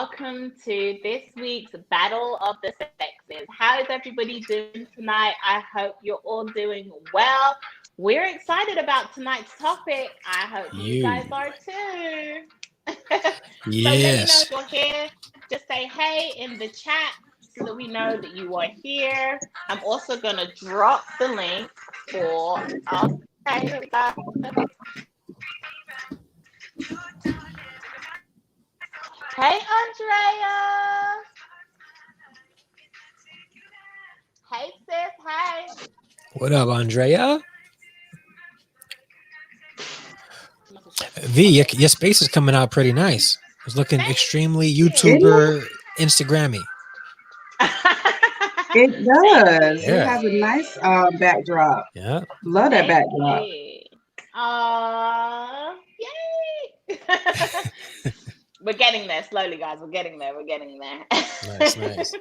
welcome to this week's Battle of the Sexes. How is everybody doing tonight? I hope you're all doing well. We're excited about tonight's topic. I hope you guys are too. Yes. So let me know if you're here. Just say hey in the chat so that we know that you are here. I'm also going to drop the link for our... Okay, here we go. Hey, Andrea. Hey, sis. Hey. What up, Andrea? V, your space is coming out pretty nice. It's looking extremely YouTuber, Instagrammy. It does. Yeah. It has a nice backdrop. Yeah. Love that backdrop. Yay. We're getting there slowly, guys. We're getting there. Nice, nice.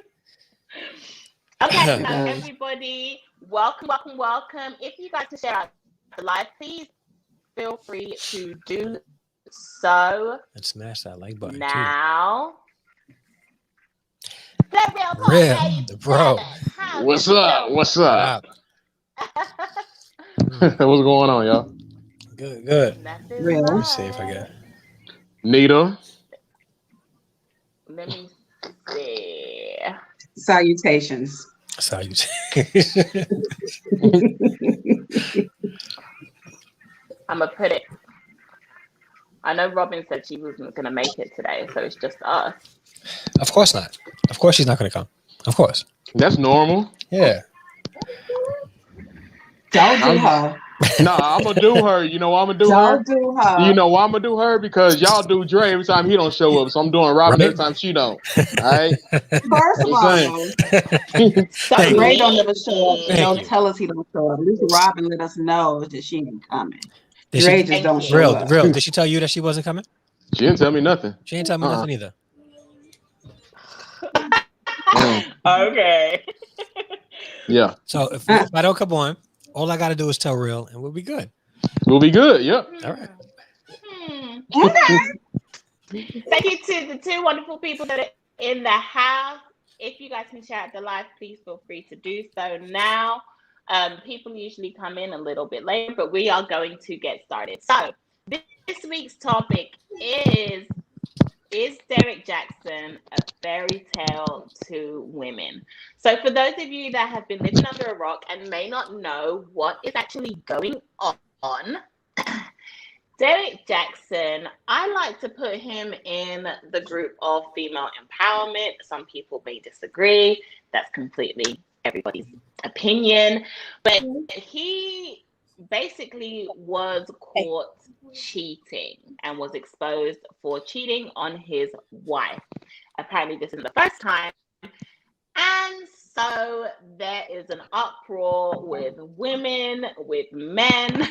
Okay, so everybody, welcome. If you guys to share out the live, please feel free to do so. And smash that like button now. Too. The bro. What's up? What's going on, y'all? Good. Real. Let me see if I get Nita. Let me see. Salutations. I'm gonna put it. I know Robin said she wasn't gonna make it today, so it's just us. Of course not. Of course she's not gonna come. Of course. That's normal. Yeah. Don't do her. Nah, I'm gonna do her. You know why I'm gonna do her? Don't do her. You know why I'm gonna do her? Because y'all do Dre every time he don't show up, so I'm doing Robin every time she don't. All right. First of all, Dre don't never show up. Don't tell us he don't show up. At least Robin let us know that she ain't coming. Dre just don't show up. Real. Did she tell you that she wasn't coming? She didn't tell me nothing. She didn't tell me nothing either. Okay. Yeah. So if I don't come on, all I got to do is tell Real, and we'll be good. We'll be good. Yep. All right. Okay. Thank you to the two wonderful people that are in the house. If you guys can share out the live, please feel free to do so now. People usually come in a little bit later, but we are going to get started. So this week's topic is Derrick Jaxn a fairy tale to women? So for those of you that have been living under a rock and may not know what is actually going on, Derrick Jaxn, I like to put him in the group of female empowerment. Some people may disagree. That's completely everybody's opinion. But he basically was caught cheating and was exposed for cheating on his wife. Apparently this isn't the first time, and so there is an uproar with women, with men,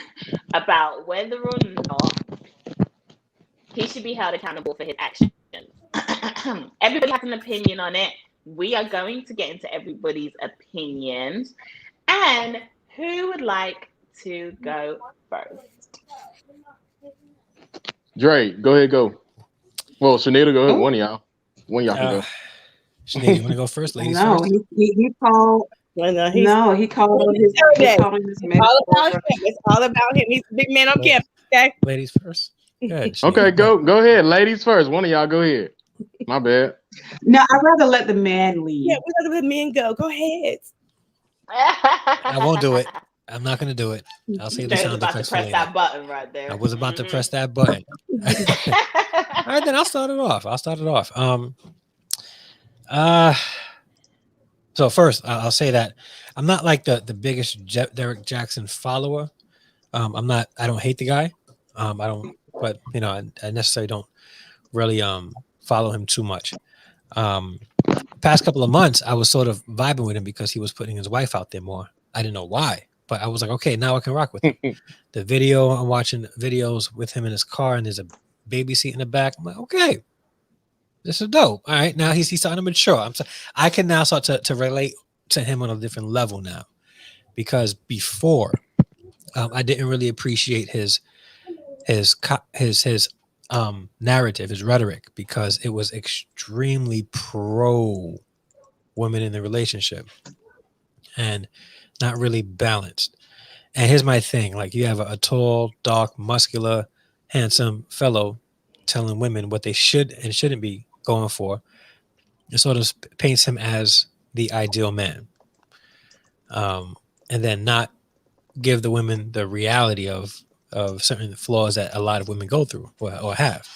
about whether or not he should be held accountable for his actions. Everybody has an opinion on it. We are going to get into everybody's opinions. And who would like to go first? Dre, go ahead, go. Well, Shanita, go ahead. One of y'all can go. Shanita, you want to go first, ladies? No, first? he called. He called on his. It's all about him. He's a big man on campus. Okay, ladies first. Good. Okay, go ahead, ladies first. One of y'all go ahead. My bad. No, I'd rather let the man lead. Yeah, we'd rather let men go. Go ahead. I won't do it. I'm not going to do it. I'll say the sound effects for later. Press that button right there. I was about to press that button. All right, then I'll start it off. So first, I'll say that I'm not like the biggest Derrick Jaxn follower. I don't hate the guy. But you know, I necessarily don't really follow him too much. Past couple of months, I was sort of vibing with him because he was putting his wife out there more. I didn't know why, but I was like, okay, now I can rock with him. The video, I'm watching videos with him in his car, and there's a baby seat in the back. I'm like, okay, this is dope. All right, now he's starting to mature. I can now start to relate to him on a different level now, because before I didn't really appreciate his narrative, his rhetoric, because it was extremely pro women in the relationship and not really balanced. And here's my thing: like, you have a tall, dark, muscular, handsome fellow telling women what they should and shouldn't be going for. It sort of paints him as the ideal man, and then not give the women the reality of certain flaws that a lot of women go through or have.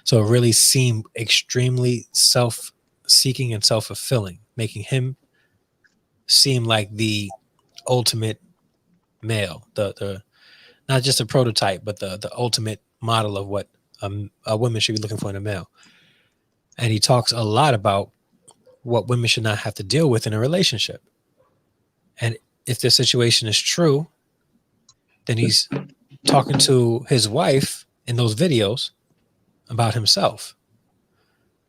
So it really seemed extremely self-seeking and self-fulfilling, making him seem like the ultimate male, the not just a prototype, but the ultimate model of what a woman should be looking for in a male. And he talks a lot about what women should not have to deal with in a relationship. And if the situation is true, then he's talking to his wife in those videos about himself.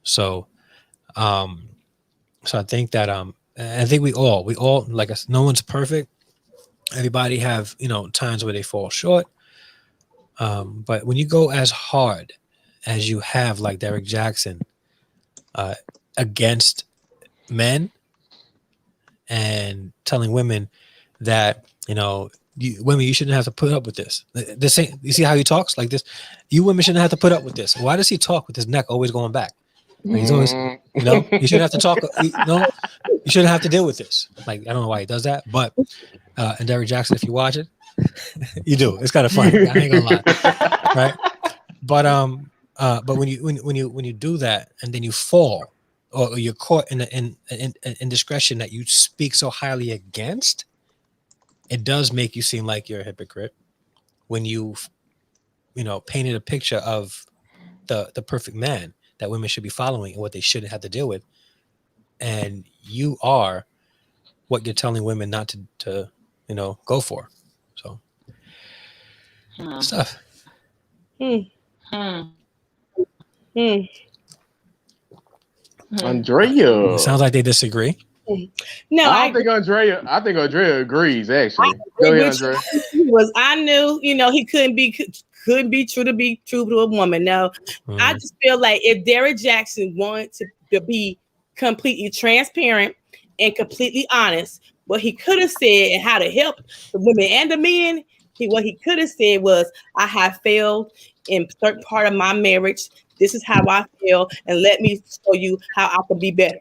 So, so I think that I think we all like us. No one's perfect. Everybody have times where they fall short. But when you go as hard as you have, like Derrick Jaxn, against men and telling women that women, you shouldn't have to put up with this. This ain't, you see how he talks like this? You women shouldn't have to put up with this. Why does he talk with his neck always going back? Like he's always, you shouldn't have to talk. You shouldn't have to deal with this. Like, I don't know why he does that, but and Derrick Jaxn, if you watch it, you do. It's kind of funny. I ain't gonna lie, right? But when you do that and then you fall, or you're caught in indiscretion that you speak so highly against, it does make you seem like you're a hypocrite when you painted a picture of the perfect man that women should be following and what they shouldn't have to deal with, and you are what you're telling women not to go for. So stuff. Andrea. It sounds like they disagree. No, I think Andrea agrees. Actually, go ahead, Andrea. I knew he couldn't be true to a woman. No, I just feel like if Derrick Jaxn wanted to be completely transparent and completely honest, what he could have said and how to help the women and the men, what he could have said was, I have failed in certain part of my marriage. This is how I feel, and let me show you how I can be better.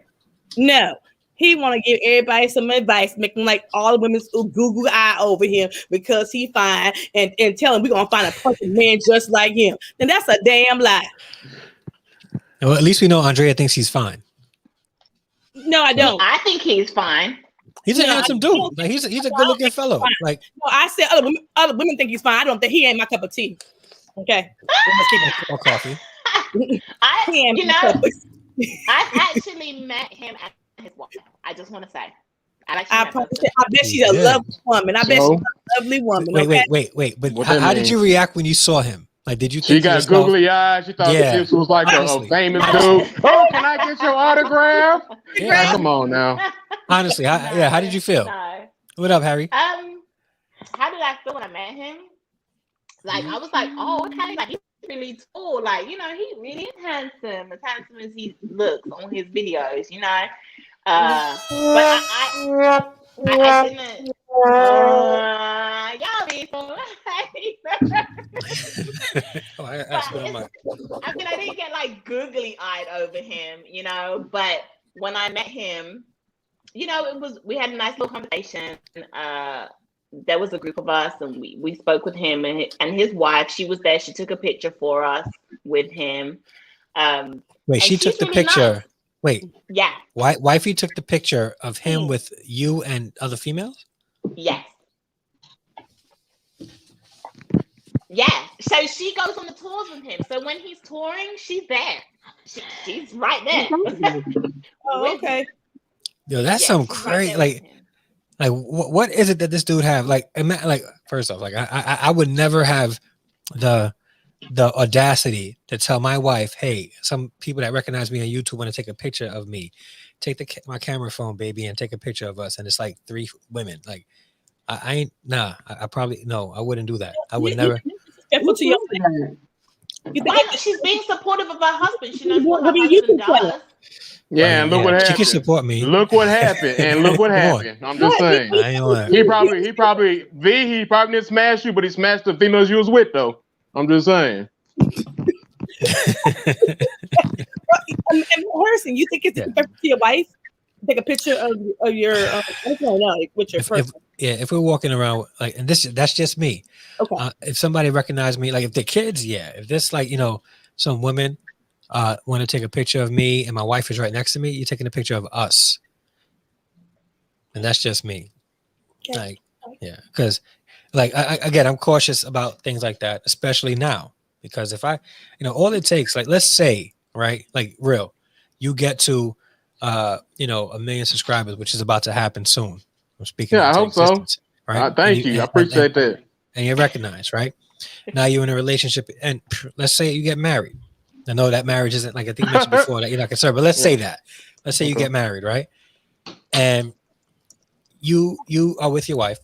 No, he want to give everybody some advice, making like all the women's Google eye over him because he fine, and tell him we're gonna find a perfect man just like him. And that's a damn lie. Well, at least we know Andrea thinks he's fine. No, I don't. I think he's fine. He's a handsome dude. Like he's a good looking fellow. Like, no, I said other women think he's fine. I don't think he ain't my cup of tea. Okay. Or coffee. I've actually met him at his wife. I just want to say. I bet she's a lovely woman. I bet she's a lovely woman. Wait. But how did you react when you saw him? Like, did you think she got googly eyes? She thought this was like a famous dude. Oh, can I get your autograph? Yeah, come on now. Honestly, how did you feel? No. What up, Harry? How did I feel when I met him? Like, I was like, oh, okay, like he's really tall. Like, he really is handsome. As handsome as he looks on his videos, But I didn't. Y'all be so I didn't get like googly eyed over him, But when I met him, we had a nice little conversation. There was a group of us, and we spoke with him and his wife. She was there. She took a picture for us with him. Wait, she took the really picture. Nice. Wait. Yeah. Wifey took the picture of him with you and other females? Yes. Yeah. So she goes on the tours with him. So when he's touring, she's there. She's right there. Oh, okay. Yo, that's some crazy. Like what is it that this dude have? Like first off, like I would never have the audacity to tell my wife, hey, some people that recognize me on YouTube want to take a picture of me. Take my camera phone, baby, and take a picture of us. And it's like 3 women. Like, I ain't, I probably, no, I wouldn't do that. I would never. Why not? She's being supportive of her husband. She knows what her husband does. Yeah, and look what happened. She can support me. Look what happened, and look what happened. I'm just saying. He probably didn't smash you, but he smashed the females you was with, though. I'm just saying. And Harrison, you think it's disrespectful to your wife? Take a picture of your with your person. If we're walking around like, and that's just me. Okay. If somebody recognized me, like if they're kids, if this like some women want to take a picture of me and my wife is right next to me, you're taking a picture of us, and that's just me. Okay. Like because like I'm cautious about things like that, especially now, because if I all it takes, like let's say like real, you get to 1 million subscribers, which is about to happen soon. I'm speaking. I hope so. Right? Thank you. I appreciate that. And you're recognized, right? Now you're in a relationship, and let's say you get married. I know that marriage isn't like I think you mentioned before that you're not concerned, but let's say that. Let's say you get married, right? And you are with your wife,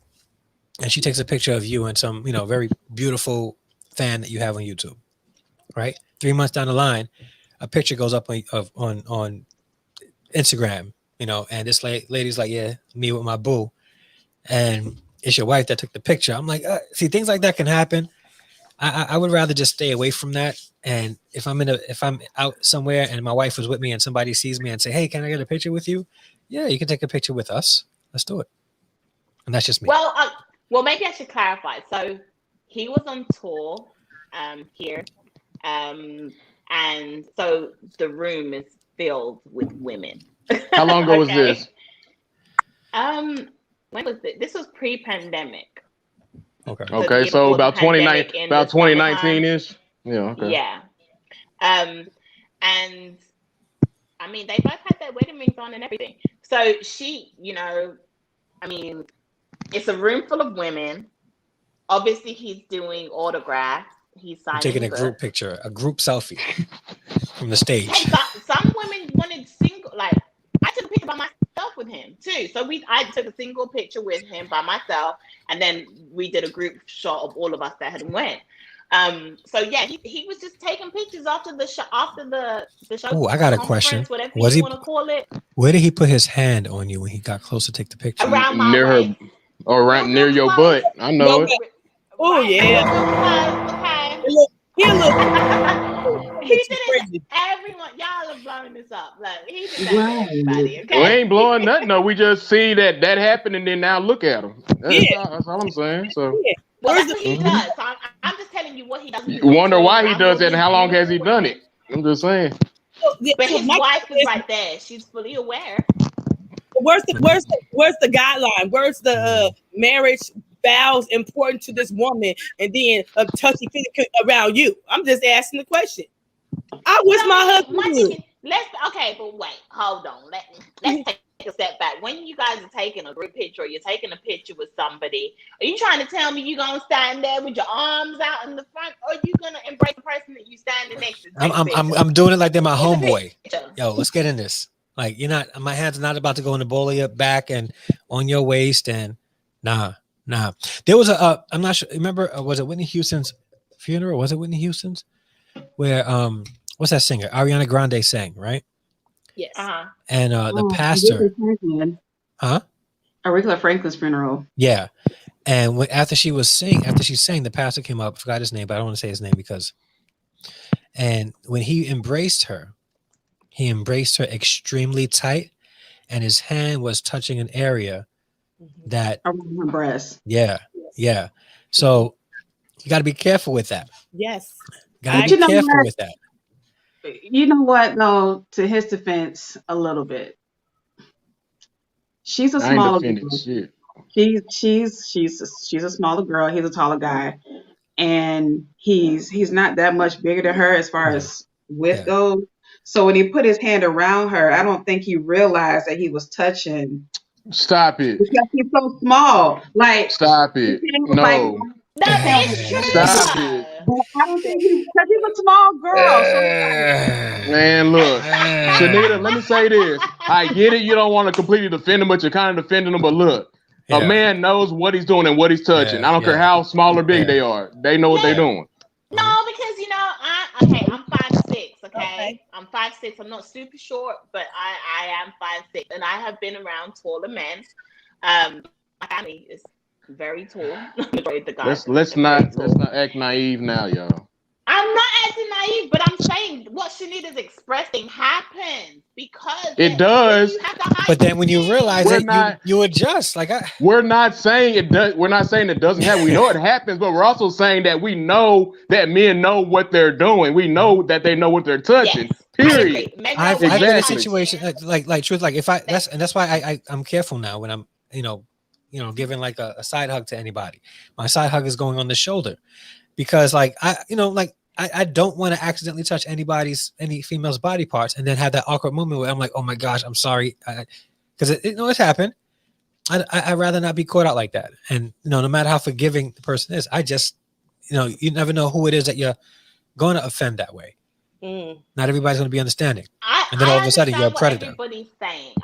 and she takes a picture of you and some very beautiful fan that you have on YouTube, right? 3 months down the line, a picture goes up on Instagram, and this lady's like, yeah, me with my boo, and it's your wife that took the picture. I'm like, see, things like that can happen. I would rather just stay away from that. And if I'm out somewhere and my wife was with me and somebody sees me and say, hey, can I get a picture with you? Yeah, you can take a picture with us. Let's do it. And that's just me. Well, maybe I should clarify. So he was on tour here, and so the room is filled with women. How long ago was this? When was it? This was pre-pandemic. Okay. So about 2019-ish. Yeah. Okay. Yeah. And I mean, they both had their wedding rings on and everything. So she, I mean, it's a room full of women. Obviously, he's doing autographs. He's signing. Taking a group picture, a group selfie from the stage. Some women wanted single. Like I took a picture by myself with him too. So I took a single picture with him by myself, and then we did a group shot of all of us that had went. So yeah, he was just taking pictures after the show. Oh, I got a question. Was he? Want to call it? Where did he put his hand on you when he got close to take the picture? Around my near waist. her, or right near your butt. I know it. Oh yeah. He did it. Everyone, y'all are blowing this up. Like he did that to everybody. Okay? We ain't blowing nothing. No, we just see that happened, and then now look at him. That's all I'm saying. So. Yeah. Well, that's what he does. So I'm just telling you what he does. You wonder why he does it and how long has he done it. I'm just saying. But his wife is right there. She's fully aware. Where's the guideline? Where's the marriage vows important to this woman, and then a touchy feely around you? I'm just asking the question. I wish my husband. But wait, hold on. Let's take a step back. When you guys are taking a group picture or you're taking a picture with somebody, are you trying to tell me you're gonna stand there with your arms out in the front, or are you gonna embrace the person that you standing next to? I'm doing it like they're my homeboy. Yo, let's get in this. Like my hands are not about to go in the bowl of your back and on your waist and nah. There was I'm not sure. Remember, was it Whitney Houston's funeral? Was it Whitney Houston's? Where what's that singer? Ariana Grande sang, right? Yes. And the pastor. Aretha Franklin's funeral. Yeah. And after she sang, the pastor came up. I forgot his name, but I don't want to say his name and when he embraced her extremely tight, and his hand was touching an area that around her breast. Yeah. So you got to be careful with that. Yes. Got to be careful with that. You know what? No, to his defense, a little bit. She's a smaller girl. She's a smaller girl. He's a taller guy, and he's not that much bigger than her as far as width goes. So when he put his hand around her, I don't think he realized that he was touching. Stop it! Because he's so small. Like stop it! No. That is true. Stop it. I don't think because he's a small girl. Man, look, Shanita, let me say this. I get it. You don't want to completely defend him, but you're kind of defending him. But look, a man knows what he's doing and what he's touching. I don't care how small or big they are. They know what they're doing. No, because Okay. I'm 5'6". I'm not super short, but I am 5'6", and I have been around taller men. My family is very tall. The guys Let's not act naive now, y'all. I'm not acting naive, but I'm saying what Shanita's expressing happens because it does. You have the but then when you realize it, you adjust. Like we're not saying it does. We're not saying it doesn't happen. We know it happens, but we're also saying that we know that men know what they're doing. We know that they know what they're touching. Yes, period. I've been in a situation like truth. Like if that's why I'm careful now when I'm giving like a side hug to anybody. My side hug is going on the shoulder. Because like I don't want to accidentally touch any female's body parts and then have that awkward moment where I'm like, oh my gosh, I'm sorry, because it's happened. I'd rather not be caught out like that. And no matter how forgiving the person is, I just you never know who it is that you're going to offend that way. Not everybody's going to be understanding, and then all of a sudden you're a predator. Everybody's saying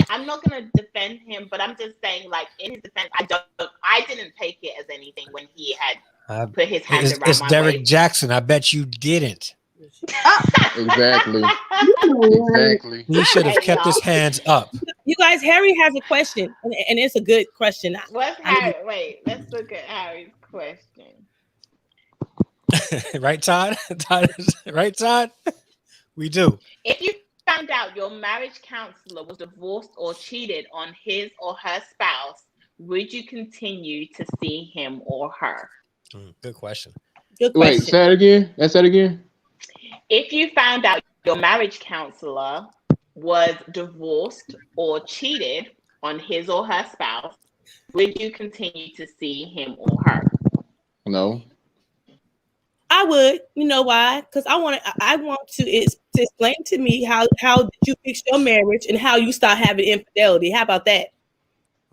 I'm not going to defend him, but I'm just saying, like, in his defense, I didn't take it as anything when he had put his hand around it's my Derrick waist. Jackson. I bet you didn't. Exactly. He should have kept his hands up. You guys, Harry has a question, and it's a good question. What's Harry? Wait, let's look at Harry's question. Right, Todd? Right, Todd? We do. If you found out your marriage counselor was divorced or cheated on his or her spouse, would you continue to see him or her? Good question. Good question. Wait, say it again. Say it again. If you found out your marriage counselor was divorced or cheated on his or her spouse, would you continue to see him or her? No. I would. You know why? Because I want to explain to me how did you fix your marriage and how you start having infidelity. How about that?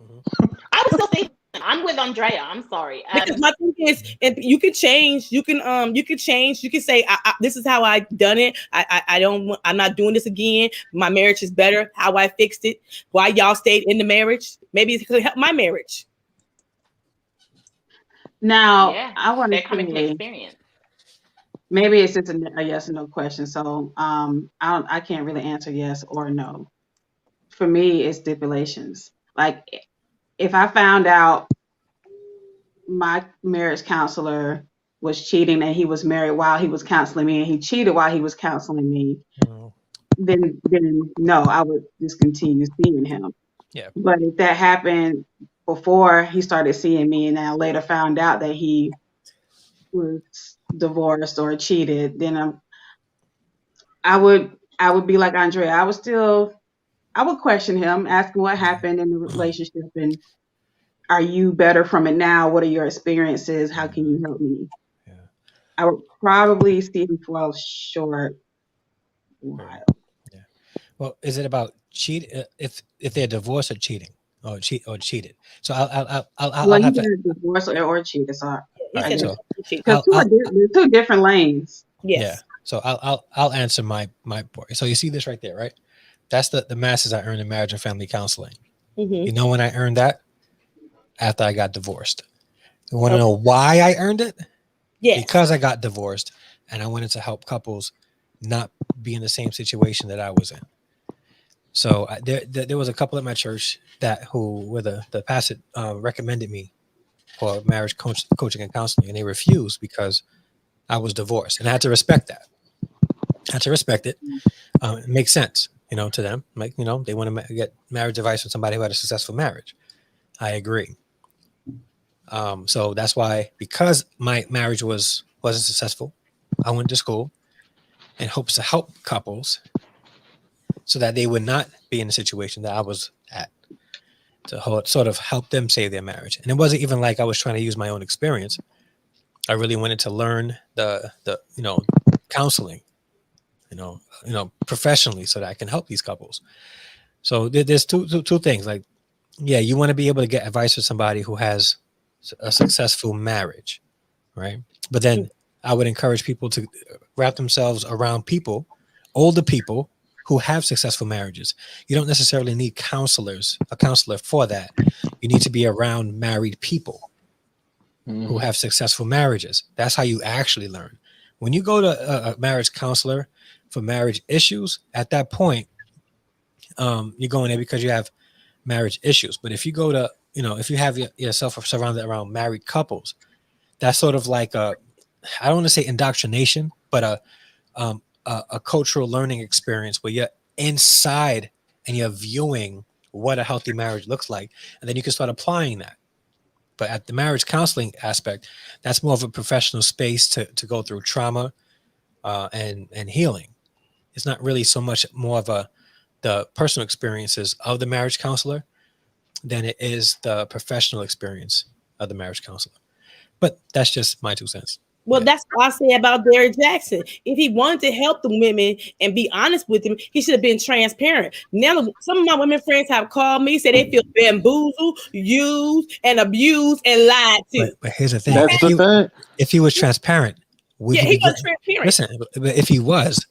I was still thinking. I'm with Andrea. I'm sorry. Because my thing is, and you can change. You can change. You can say, "This is how I done it. I'm not doing this again. My marriage is better. How I fixed it. Why y'all stayed in the marriage? Maybe it could help my marriage." Now, I want to coming from experience. Maybe it's just a yes or no question. So I can't really answer yes or no. For me, it's stipulations. Like, if I found out my marriage counselor was cheating and he was married while he was counseling me and he cheated while he was counseling me, then no, I would discontinue seeing him. Yeah. But if that happened before he started seeing me and I later found out that he was divorced or cheated, then I would be like Andrea. I would question him, ask him what happened in the relationship, and are you better from it now? What are your experiences? How can you help me? Yeah. I would probably see him for a short while. Yeah. Well, is it about cheat? If they're divorced or cheating, or cheated? So I'll have to divorce or cheat. Sorry. Right, so because two different lanes. Yes. Yeah. So I'll answer my part. So you see this right there, right? That's the masters I earned in marriage and family counseling. You know when I earned that? After I got divorced. You want to know why I earned it? Yes. Because I got divorced and I wanted to help couples not be in the same situation that I was in. So there was a couple at my church where the pastor recommended me for marriage coaching and counseling, and they refused because I was divorced, and I had to respect that. I had to respect it. It makes sense, to them. Like, they want to get marriage advice from somebody who had a successful marriage. I agree. So that's why, because my marriage wasn't successful, I went to school in hopes to help couples so that they would not be in the situation that I was at, to sort of help them save their marriage. And it wasn't even like I was trying to use my own experience. I really wanted to learn the counseling, professionally, so that I can help these couples. So there's two things. Like, yeah, you want to be able to get advice from somebody who has a successful marriage, right? But then I would encourage people to wrap themselves around older people who have successful marriages. You don't necessarily need a counselor for that. You need to be around married people who have successful marriages. That's how you actually learn. When you go to a marriage counselor, for marriage issues, at that point, you're going there because you have marriage issues. But if you go to, if you have yourself surrounded around married couples, that's sort of like I don't want to say indoctrination, but a cultural learning experience where you're inside and you're viewing what a healthy marriage looks like, and then you can start applying that. But at the marriage counseling aspect, that's more of a professional space to go through trauma and healing. It's not really so much more of the personal experiences of the marriage counselor than it is the professional experience of the marriage counselor. But that's just my 2 cents. Well, that's what I say about Derrick Jaxn. If he wanted to help the women and be honest with them, he should have been transparent. Now, some of my women friends have called me, said they feel bamboozled, used, and abused, and lied to. But here's the thing. That's the thing. If he was transparent, he was transparent. Listen, if he was,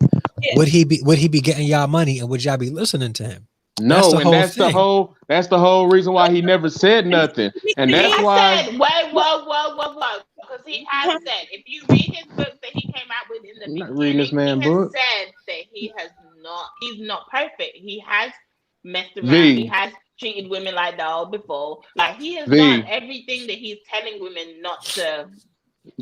would he be getting y'all money, and would y'all be listening to him? No, that's the whole reason why he never said nothing. And that's why whoa. Because he has said, if you read his book that he came out with in the beginning, reading this man book. Said that he's not perfect. He has messed around. Vee. He has treated women like dogs before. Like, he has done everything that he's telling women not to.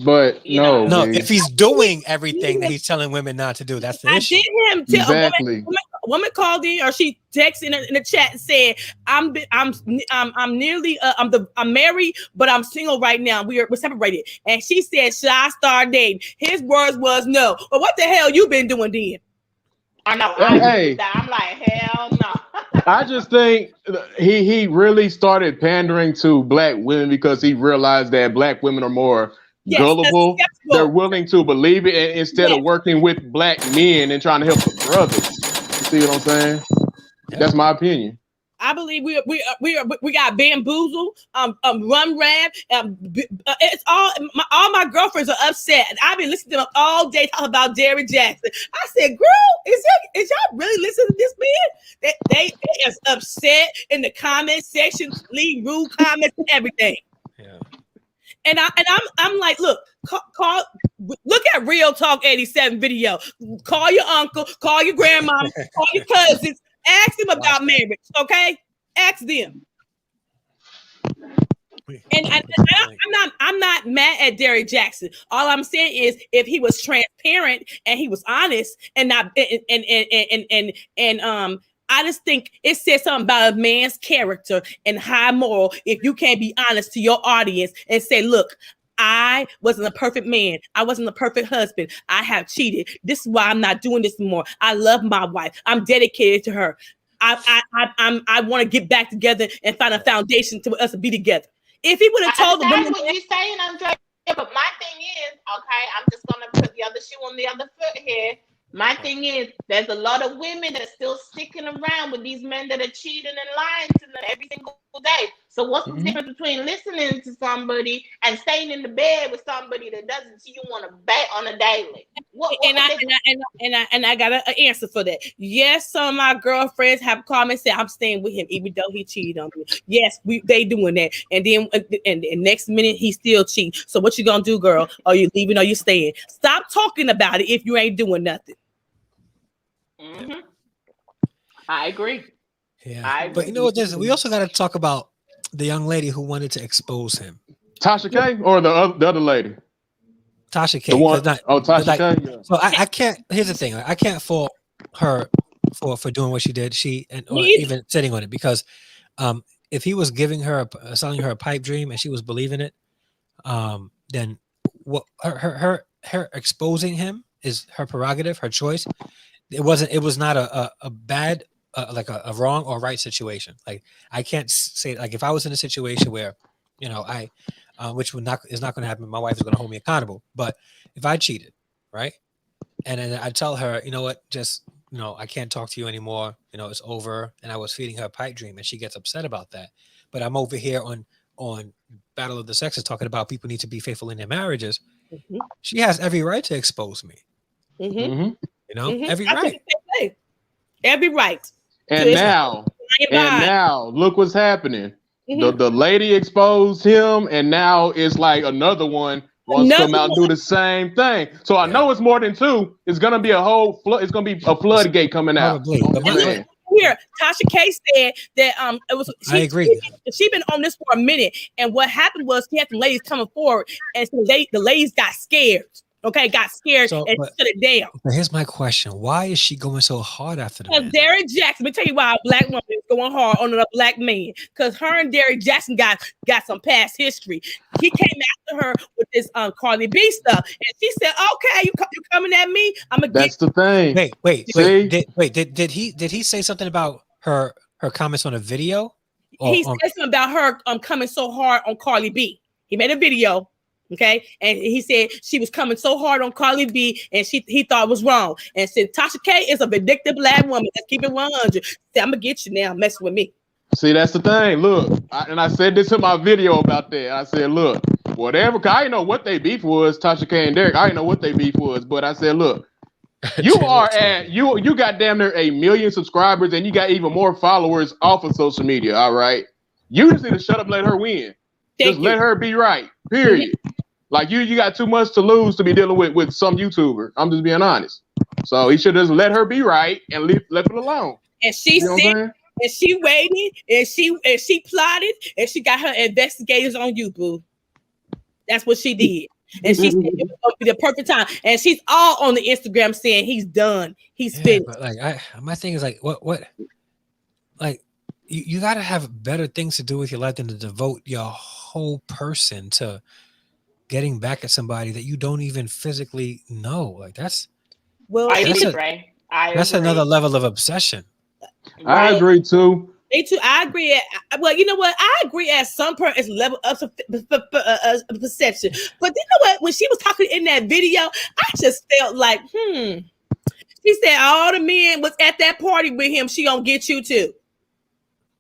But no, if he's doing everything that he's telling women not to do, that's the issue. I did him tell a woman called in, or she texted in the chat and said, I'm married, but I'm single right now. We're separated. And she said, should I start dating? His words was no. But what the hell you been doing then? I know. I'm like, hell no. I just think he really started pandering to black women because he realized that black women are more gullible. They're willing to believe it instead of working with black men and trying to help the brothers. You see what I'm saying? Yeah. That's my opinion. I believe we got bamboozled, run rap. It's all my girlfriends are upset, and I've been listening to them all day talking about Derrick Jaxn. I said, "Girl, is y'all really listening to this man?" They is upset in the comment section, leave rude comments and everything. Yeah. And I'm like, look at Real Talk 87 video. Call your uncle, call your grandma, call your cousins. Ask them about marriage, okay? Ask them. And I'm not mad at Derrick Jaxn. All I'm saying is, if he was transparent and he was honest and not I just think it says something about a man's character and high moral if you can't be honest to your audience and say, look, I wasn't a perfect man. I wasn't a perfect husband. I have cheated. This is why I'm not doing this anymore. I love my wife. I'm dedicated to her. I want to get back together and find a foundation to us to be together. If he would have told the woman, what you're saying, Andre. But my thing is, okay, I'm just gonna put the other shoe on the other foot here. My thing is, there's a lot of women that are still sticking around with these men that are cheating and lying to them every single day. So what's the difference between listening to somebody and staying in the bed with somebody that doesn't see you want to bet on a daily? I got an answer for that. Yes, some of my girlfriends have called me and said, I'm staying with him even though he cheated on me. Yes, they doing that. And then and next minute he still cheat. So what you gonna do, girl? Are you leaving or you staying? Stop talking about it if you ain't doing nothing. Mm-hmm. I agree. Yeah, but you know what? We also got to talk about the young lady who wanted to expose him. Tasha K or the other lady? Tasha K. The one, Tasha K. Yeah. So I can't. Here's the thing: I can't fault her for doing what she did. Or even sitting on it, because if he was giving her selling her a pipe dream and she was believing it, then what her exposing him is her prerogative, her choice. It was not a bad like a wrong or right situation. Like, I can't say, like, if I was in a situation where, which is not going to happen, my wife is going to hold me accountable. But if I cheated, right, and then I tell her, you know what, just I can't talk to you anymore. It's over. And I was feeding her a pipe dream, and she gets upset about that. But I'm over here on Battle of the Sexes talking about people need to be faithful in their marriages. Mm-hmm. She has every right to expose me. Mm-hmm. Every right. Every right. And now, look what's happening. Mm-hmm. The lady exposed him, and now it's like another one wants to come out and do the same thing. So I know it's more than two. It's gonna be a whole flood. It's gonna be a floodgate coming out. Probably. Here, Tasha K said that it was. I agree. She been on this for a minute, and what happened was he had the ladies coming forward, and so the ladies got scared. Okay, got scared and shut it down. But here's my question: why is she going so hard after the man? Derrick Jaxn. Let me tell you why a black woman is going hard on a black man. Because her and Derrick Jaxn got some past history. He came after her with this Candidly Vee stuff, and she said, "Okay, you coming at me? I'm gonna." That's the thing. Wait. Did he say something about her comments on a video? He said something about her coming so hard on Candidly Vee. He made a video. Okay, and he said she was coming so hard on Candidly Vee, and he thought it was wrong. And said Tasha K is a vindictive black woman. Let's keep it 100. Said, I'm gonna get you now, messing with me. See, that's the thing. Look, I said this in my video about that. I said, look, whatever. Cause I didn't know what they beef was, Tasha K and Derrick. I didn't know what they beef was, but I said, look, you got damn near 1 million subscribers, and you got even more followers off of social media. All right, you just need to shut up, and let her win. Just let her be right. Period. Like you got too much to lose to be dealing with some YouTuber. I'm just being honest. So he should just let her be right and left it alone. And she said, and she waited, and she plotted, and she got her investigators on you, boo. That's what she did. And she said it was gonna be the perfect time. And she's all on the Instagram saying he's done. He's finished. But like my thing is like what like you gotta have better things to do with your life than to devote your whole person to getting back at somebody that you don't even physically know. Like that's another level of obsession. I agree too. Me too. I agree. Well, you know what? I agree at some person's level of perception. But you know what? When she was talking in that video, I just felt like, She said all the men was at that party with him. She gonna get you too.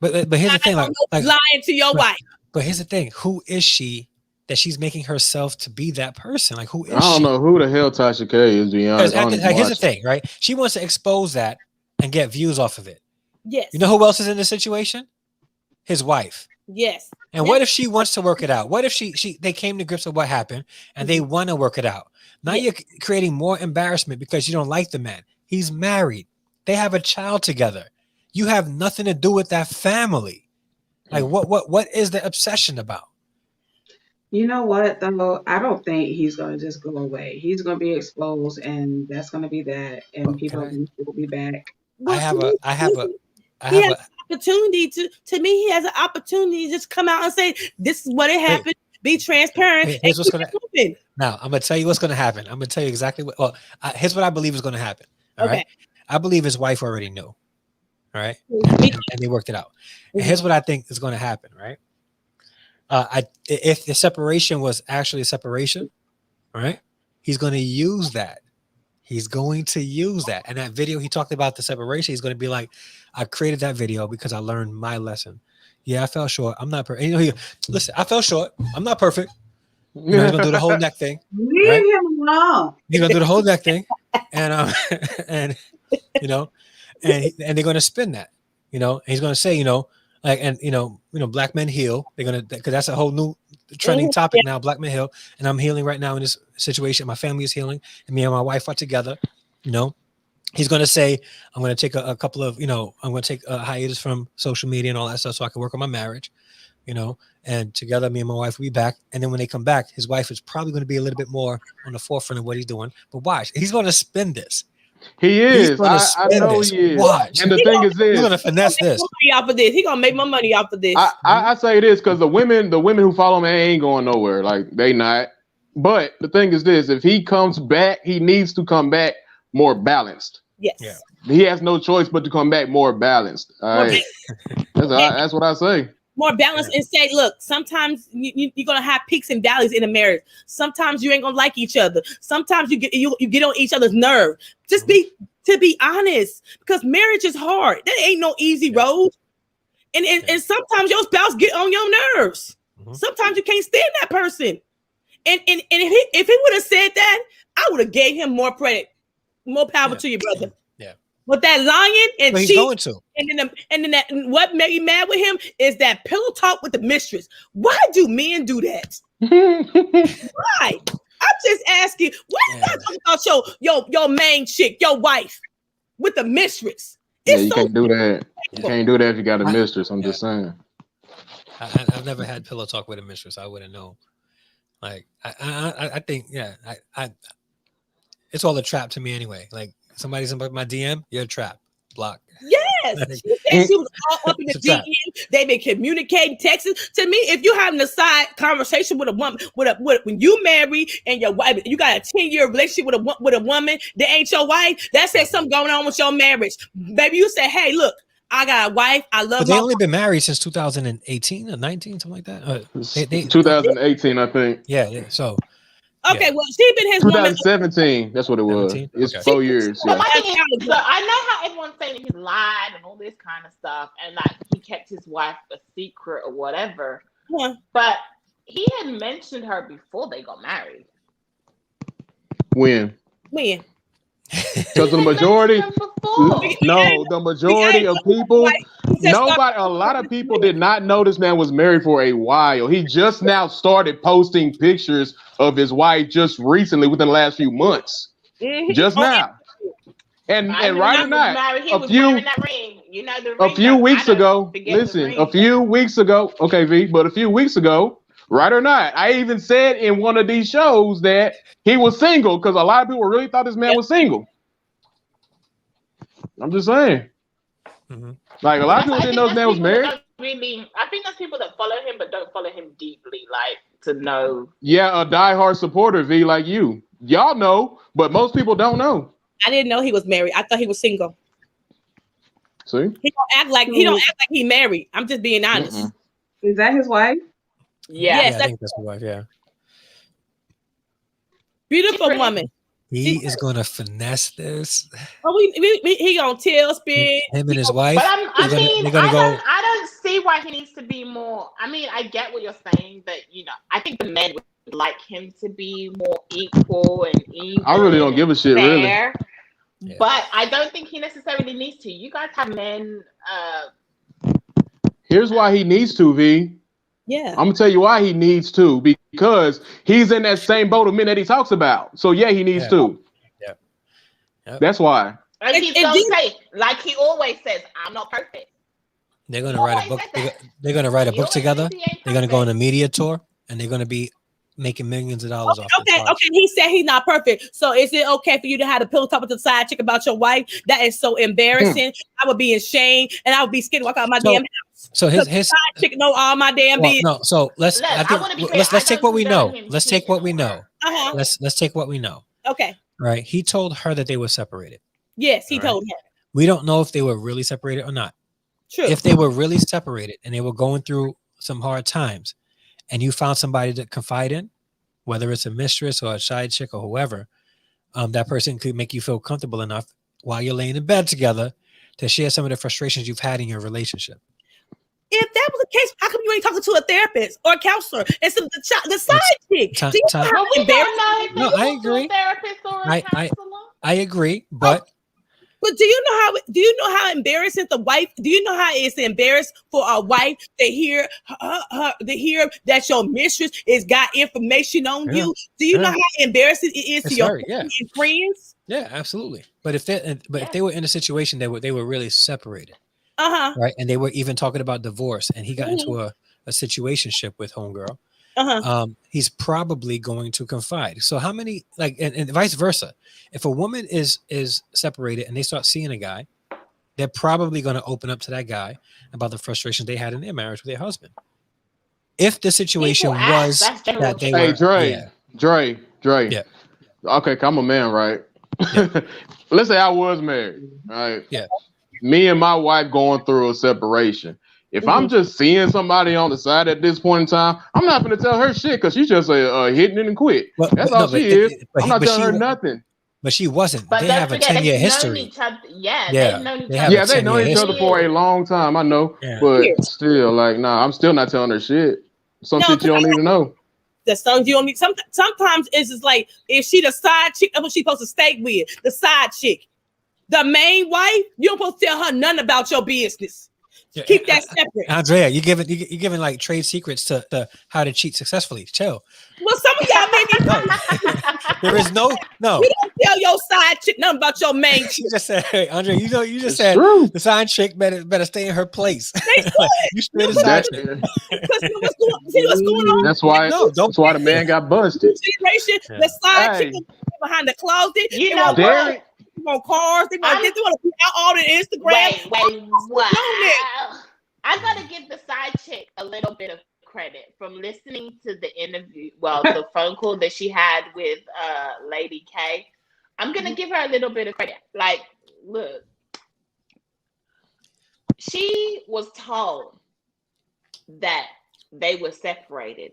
But here's the thing, like lying to your wife. But here's the thing: who is she that she's making herself to be that person? Like, who is she? I don't know who the hell Tasha K is. Be honest. Here's the thing, right? She wants to expose that and get views off of it. Yes. You know who else is in this situation? His wife. Yes. And what if she wants to work it out? What if they came to grips with what happened and they want to work it out? Now you're creating more embarrassment because you don't like the man. He's married. They have a child together. You have nothing to do with that family. Like what is the obsession about? You know what though? I don't think he's gonna just go away. He's gonna be exposed, and that's gonna be that, and people will be back. I have an opportunity to me. He has an opportunity to just come out and say, "This is what it happened." Be transparent. Here's what's gonna happen. Now I'm gonna tell you what's gonna happen. I'm gonna tell you exactly what. Well, here's what I believe is gonna happen. All right. I believe his wife already knew. All right, and they worked it out. And here's what I think is gonna happen. Right. If the separation was actually a separation, all right, he's going to use that. He's going to use that. And that video he talked about the separation, he's going to be like, I created that video because I learned my lesson. Yeah, I fell short. I'm not perfect. You know, listen, I fell short. I'm not perfect. You know, he's going to do the whole neck thing. Leave him alone. He's going to do the whole neck thing. And, you know, and they're going to spin that, you know, and he's going to say, you know, like, and you know, black men heal. They're gonna, because that's a whole new trending topic now. Black men heal, and I'm healing right now in this situation. My family is healing, and me and my wife are together. You know, he's gonna say, I'm gonna take a couple of, you know, I'm gonna take a hiatus from social media and all that stuff so I can work on my marriage. You know, and together, me and my wife will be back. And then when they come back, his wife is probably going to be a little bit more on the forefront of what he's doing. But watch, he's going to spin this. He is. I know he is. Watch. And the thing is this. He's gonna finesse this. Off of this. He's gonna make my money off of this. I say this because the women who follow me ain't going nowhere. Like they not. But the thing is this: if he comes back, he needs to come back more balanced. Yes. Yeah. He has no choice but to come back more balanced. All right. That's what I say. More balanced and say, look, sometimes you're gonna have peaks and valleys in a marriage. Sometimes you ain't gonna like each other. Sometimes you get on each other's nerve. Just be honest, because marriage is hard. That ain't no easy road. And sometimes your spouse get on your nerves. Mm-hmm. Sometimes you can't stand that person. And if he would have said that, I would have gave him more credit, more power to you, brother. Yeah. But that lying and he's going to. And then that what made me mad with him is that pillow talk with the mistress. Why do men do that? Right. I'm just asking, what you gotta talk about your main chick, your wife, with the mistress? Yeah, you can't do that. You can't do that if you got a mistress. I'm just saying. I've never had pillow talk with a mistress. I wouldn't know. Like I think it's all a trap to me anyway. Like somebody's in my DM, you're a trap. Block. Yes, she said she was all up in the DM. They've been communicating, texting. To me, if you're having a side conversation with a woman, when you marry and your wife, you got a 10-year relationship with a woman that ain't your wife, that says something going on with your marriage. Baby, you say, hey, look, I got a wife. I love. But they only been married since 2018 or 19, something like that. 2018, I think. Yeah. So. Okay, well, she been his 2017. Woman. That's what it was. 17? It's okay. 4 years. Yeah. So I know how everyone's saying he lied and all this kind of stuff, and like he kept his wife a secret or whatever. Yeah. But he had mentioned her before they got married. When? Because the majority, the majority of people, a lot of people did not know this man was married for a while. He just now started posting pictures of his wife just recently, within the last few months. Just now. And right or not, a few weeks ago, okay, V, but a few weeks ago, right or not, I even said in one of these shows that he was single because a lot of people really thought this man was single. I'm just saying. Mm-hmm. Like a lot of people didn't know this man was married. Really, I think there's people that follow him but don't follow him deeply, like to know. Yeah, a diehard supporter, V, like you. Y'all know, but most people don't know. I didn't know he was married. I thought he was single. See? He don't act like he married. I'm just being honest. Mm-mm. Is that his wife? Yeah. Yes, I think that's his wife, yeah. Beautiful woman. He is going to finesse this. Oh, he gonna tailspin. Him and his wife. But I don't see why he needs to be more. I mean, I get what you're saying, but I think the men would like him to be more equal and even. I really don't give a shit, really. Yeah. But I don't think he necessarily needs to. You guys have men. Here's why he needs to, V. Yeah. I'm gonna tell you why he needs to, because he's in that same boat of men that he talks about. So yeah, he needs to. Yeah. Yep. That's why. And he's gonna say, like he always says, I'm not perfect. They're gonna write a book. They're gonna write a book together. They're gonna go on a media tour, and they're gonna be making millions of dollars off. Okay. He said he's not perfect. So is it okay for you to have a pillow talk with the side chick about your wife? That is so embarrassing. I would be ashamed, and I would be scared to walk out of my damn house. So his side chick know all my damn business. No, so let's take what we know. Let's take what we know. Let's take what we know. Okay. Right. He told her that they were separated. Yes, he told her. We don't know if they were really separated or not. True. If they were really separated and they were going through some hard times, and you found somebody to confide in, whether it's a mistress or a side chick or whoever, that person could make you feel comfortable enough while you're laying in bed together to share some of the frustrations you've had in your relationship. If that was the case, how come you ain't talking to a therapist or a counselor instead of the side chick? I agree. I agree, but do you know how embarrassing the wife? Do you know how it's embarrassed for a wife to hear that your mistress has got information on you? Do you know how embarrassing it is to your friends? Yeah, absolutely. But if they were in a situation they were really separated, right, and they were even talking about divorce, and he got into a situationship with homegirl, he's probably going to confide. So how many, like, and vice versa, if a woman is separated and they start seeing a guy, they're probably going to open up to that guy about the frustrations they had in their marriage with their husband. If the situation was that they were, Dre, yeah, okay, I'm a man, right? Yeah. Let's say I was married, right? Yeah. Me and my wife going through a separation. If I'm just seeing somebody on the side at this point in time, I'm not going to tell her shit because she's just hitting it and quit. That's all she is. I'm not telling her nothing. But she wasn't. They have a 10-year history. They know each other for a long time. I know, but still, like, nah, I'm still not telling her shit. Some shit you don't need to know. The songs you don't need. Sometimes it's just like, if she the side chick, that's what she's supposed to stay with. The side chick, the main wife, you don't supposed to tell her nothing about your business. Keep that separate. Andrea, you giving like trade secrets to how to cheat successfully. Chill. Well, some of y'all maybe There is no. You don't tell your side chick nothing about your main chick. You just said, hey, Andre, you just It's said true. the side chick better stay in her place. You straight Because side chick. see what's going on. That's why. That's why the man got busted. Generation, the side chick behind the closet. You know Derrick, They want cars. They want to be out all the Instagram. Wait, wow. I gotta give the side chick a little bit of credit from listening to the interview. Well, the phone call that she had with Lady K. I'm gonna give her a little bit of credit. Like, look, she was told that they were separated.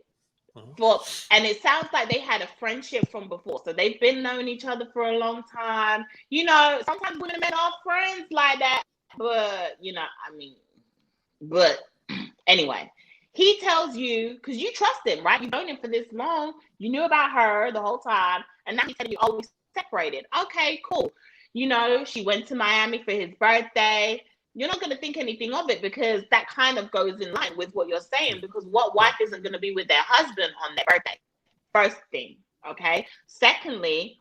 And it sounds like they had a friendship from before. So they've been knowing each other for a long time. You know, sometimes women and men are friends like that. But, you know, I mean, but anyway, he tells you, because you trust him, right? You've known him for this long. You knew about her the whole time. And now he's telling you, oh, we separated. Okay, cool. You know, she went to Miami for his birthday. You're not going to think anything of it because that kind of goes in line with what you're saying, because what wife isn't going to be with their husband on their birthday? First thing, okay? Secondly,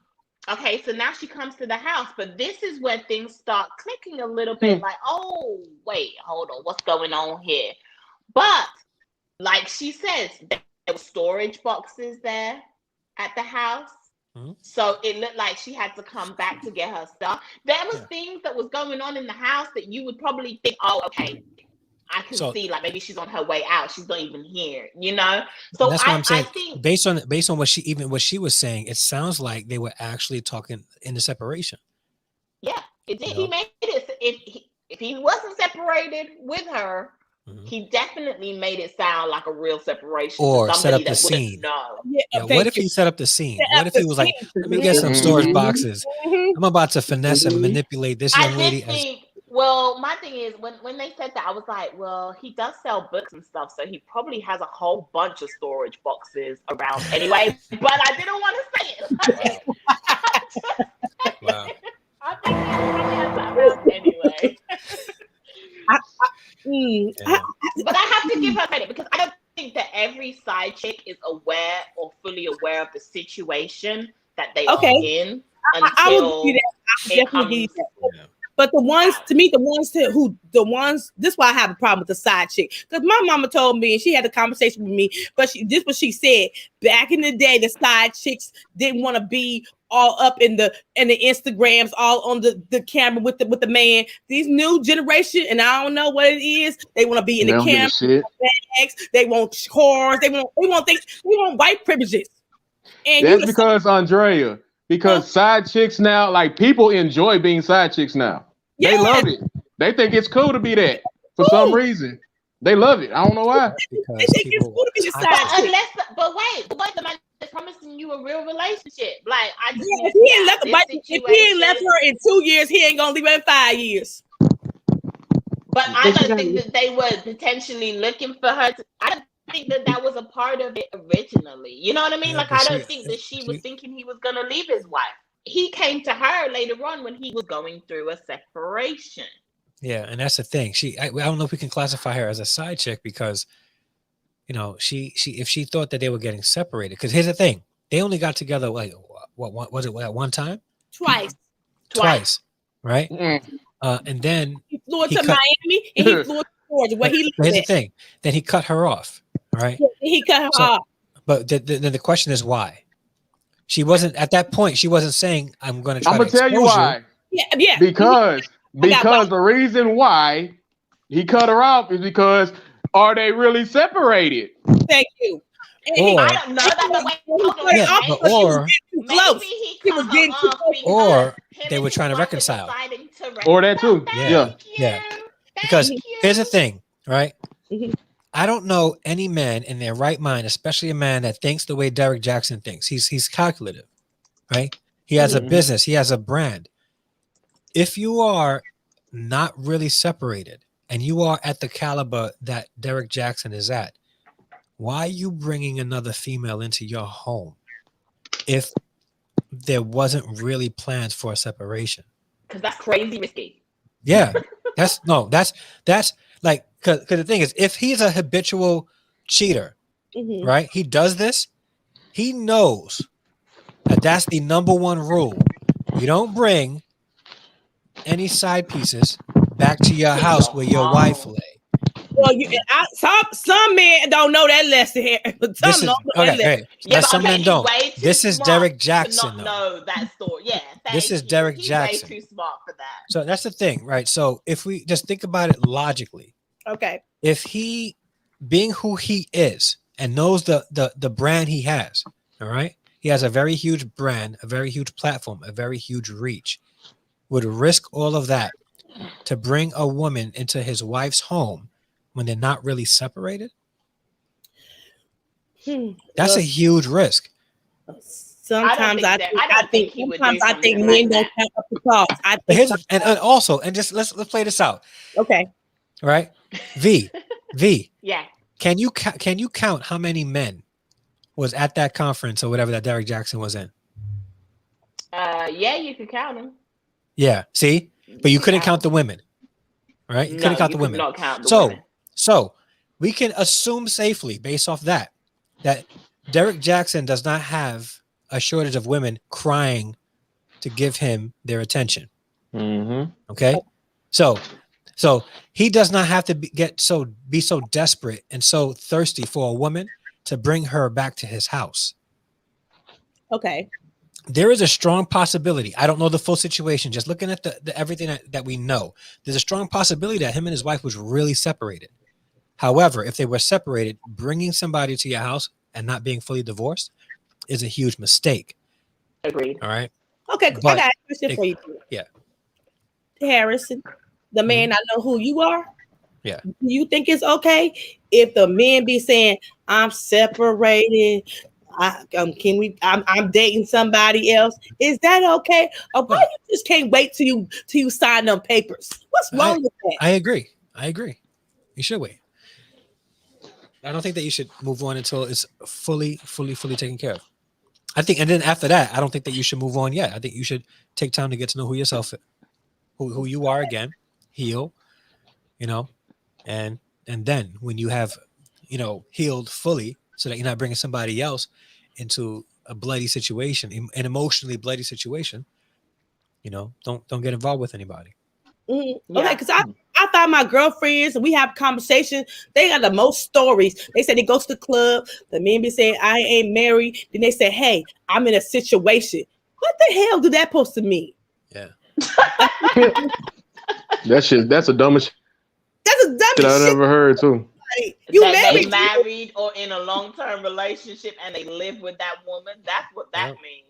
okay, so now she comes to the house, but this is where things start clicking a little bit like, oh, wait, hold on, what's going on here? But like she says, there were storage boxes there at the house. So it looked like she had to come back to get her stuff. There was things that was going on in the house that you would probably think, oh, okay, I can see like maybe she's on her way out. She's not even here, you know? So that's what I'm saying. I think based on what she was saying, it sounds like they were actually talking in the separation. Yeah, it did. He made it. If he wasn't separated with her, he definitely made it sound like a real separation. Or set up the scene. What if he set up the scene? What if he was like, let me get some storage boxes. I'm about to finesse and manipulate this young lady. Well, my thing is, when they said that, I was like, well, he does sell books and stuff, so he probably has a whole bunch of storage boxes around anyway, but I didn't want to say it. Wow. I think he probably has that around anyway. But I have to give her credit because I don't think that every side chick is aware or fully aware of the situation that they are in until it comes. But the ones, to me, this is why I have a problem with the side chick. Because my mama told me, and she had a conversation with me, but this what she said. Back in the day, the side chicks didn't want to be all up in the Instagrams, all on the camera with the man. These new generation, and I don't know what it is, they want to be in the camera, bags, they want cars, they want things, they want white privileges. And that's because Andrea. Because side chicks now, like people enjoy being side chicks now. They love it. They think it's cool to be that for some reason. They love it. I don't know why. They think it's cool to be the side chick. But wait, the man is promising you a real relationship. Like I just if he ain't left her in 2 years, he ain't gonna leave her in 5 years. But I don't think that they were potentially looking for her to. I don't think that was a part of it originally. You know what I mean? Like I don't think that she was thinking he was gonna leave his wife. He came to her later on when he was going through a separation. Yeah, and that's the thing. I don't know if we can classify her as a side chick because, you know, she if she thought that they were getting separated. Because here's the thing: they only got together like what was it at one time? Twice, right? And then he flew to Miami and he flew to Georgia. Where he lived. Here's the thing: then he cut her off. Right. He cut her off. But the question is why? She wasn't at that point. She wasn't saying, "I'm going to try." I'm gonna tell you why. Yeah. Because the reason why he cut her off is because are they really separated? Thank you. I don't know that. Or they were trying to reconcile. Or that too. Yeah. Because here's the thing, right? I don't know any man in their right mind, especially a man that thinks the way Derrick Jaxn thinks. He's calculative, right? He has a business. He has a brand. If you are not really separated and you are at the caliber that Derrick Jaxn is at, why are you bringing another female into your home if there wasn't really plans for a separation? Because that's crazy risky. Yeah, that's like, because the thing is, if he's a habitual cheater, right? He does this. He knows that that's the number one rule. You don't bring any side pieces back to your house where your wife lay. Well, some men don't know that lesson here. Some don't know that lesson. Right. Yeah, some men don't. This is Derrick Jackson. No, that story. Yeah, this is Derrick Jackson. Way too smart for that. So that's the thing, right? So if we just think about it logically, okay. If he, being who he is, and knows the brand he has, all right, he has a very huge brand, a very huge platform, a very huge reach, would risk all of that to bring a woman into his wife's home when they're not really separated. That's a huge risk. Sometimes I think men don't count up the cost. And also, and just let's play this out. Okay. All right. V. Yeah. Can you count how many men was at that conference or whatever that Derrick Jackson was in? Yeah, you could count them. Yeah. See, but you couldn't count the women, right? You couldn't count the women. Not count the women. So we can assume safely, based off that Derrick Jackson does not have a shortage of women crying to give him their attention. Okay, so he does not have to be so desperate and so thirsty for a woman to bring her back to his house. Okay. There is a strong possibility. I don't know the full situation. Just looking at the everything that we know, there's a strong possibility that him and his wife was really separated. However, if they were separated, bringing somebody to your house and not being fully divorced is a huge mistake. Agreed. All right. Okay, but I got a question for you. Yeah. Harrison, the man I know who you are. Yeah. Do you think it's okay if the men be saying, I'm separated? I'm dating somebody else. Is that okay? Or why you just can't wait till you sign them papers? What's wrong with that? I agree. You should wait. I don't think that you should move on until it's fully taken care of. I think, and then after that, I don't think that you should move on yet. I think you should take time to get to know who yourself, who you are again, heal, and then when you have, healed fully, so that you're not bringing somebody else into a bloody situation, an emotionally bloody situation, don't get involved with anybody. Okay, because I thought my girlfriends, we have conversations, they got the most stories. They said they go to the club, the men be saying, I ain't married. Then they say, hey, I'm in a situation. What the hell do that supposed to mean? Yeah. That's the dumbest shit I've ever heard too. You married or in a long-term relationship and they live with that woman. That's what that means.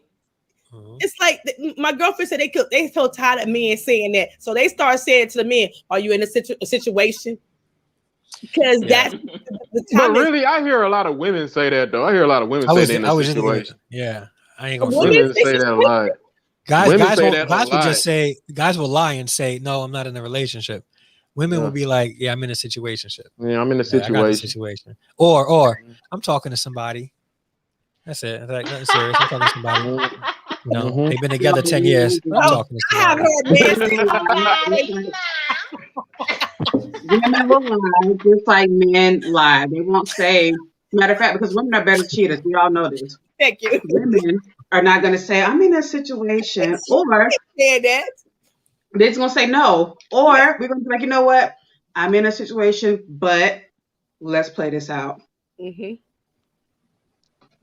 It's like my girlfriend said they so tired of men saying that, so they start saying to the men, "Are you in a situation?" Because that's the time. But really, I hear a lot of women say that though. I hear a lot of women say that in a situation. Yeah, I ain't gonna. Women say that a lot. Guys will lie and say, "No, I'm not in a relationship." Women will be like, "Yeah, I'm in a situationship." Yeah, I'm in a situation. I got a situation. Or I'm talking to somebody. That's it. Like, nothing serious. I'm talking to somebody. They've been together 10 years. I'm talking to somebody. Women will lie just like men lie. They won't say. Matter of fact, because women are better cheaters. We all know this. Thank you. Women are not going to say, I'm in a situation, or they're just going to say no. Or we're going to be like, you know what? I'm in a situation, but let's play this out.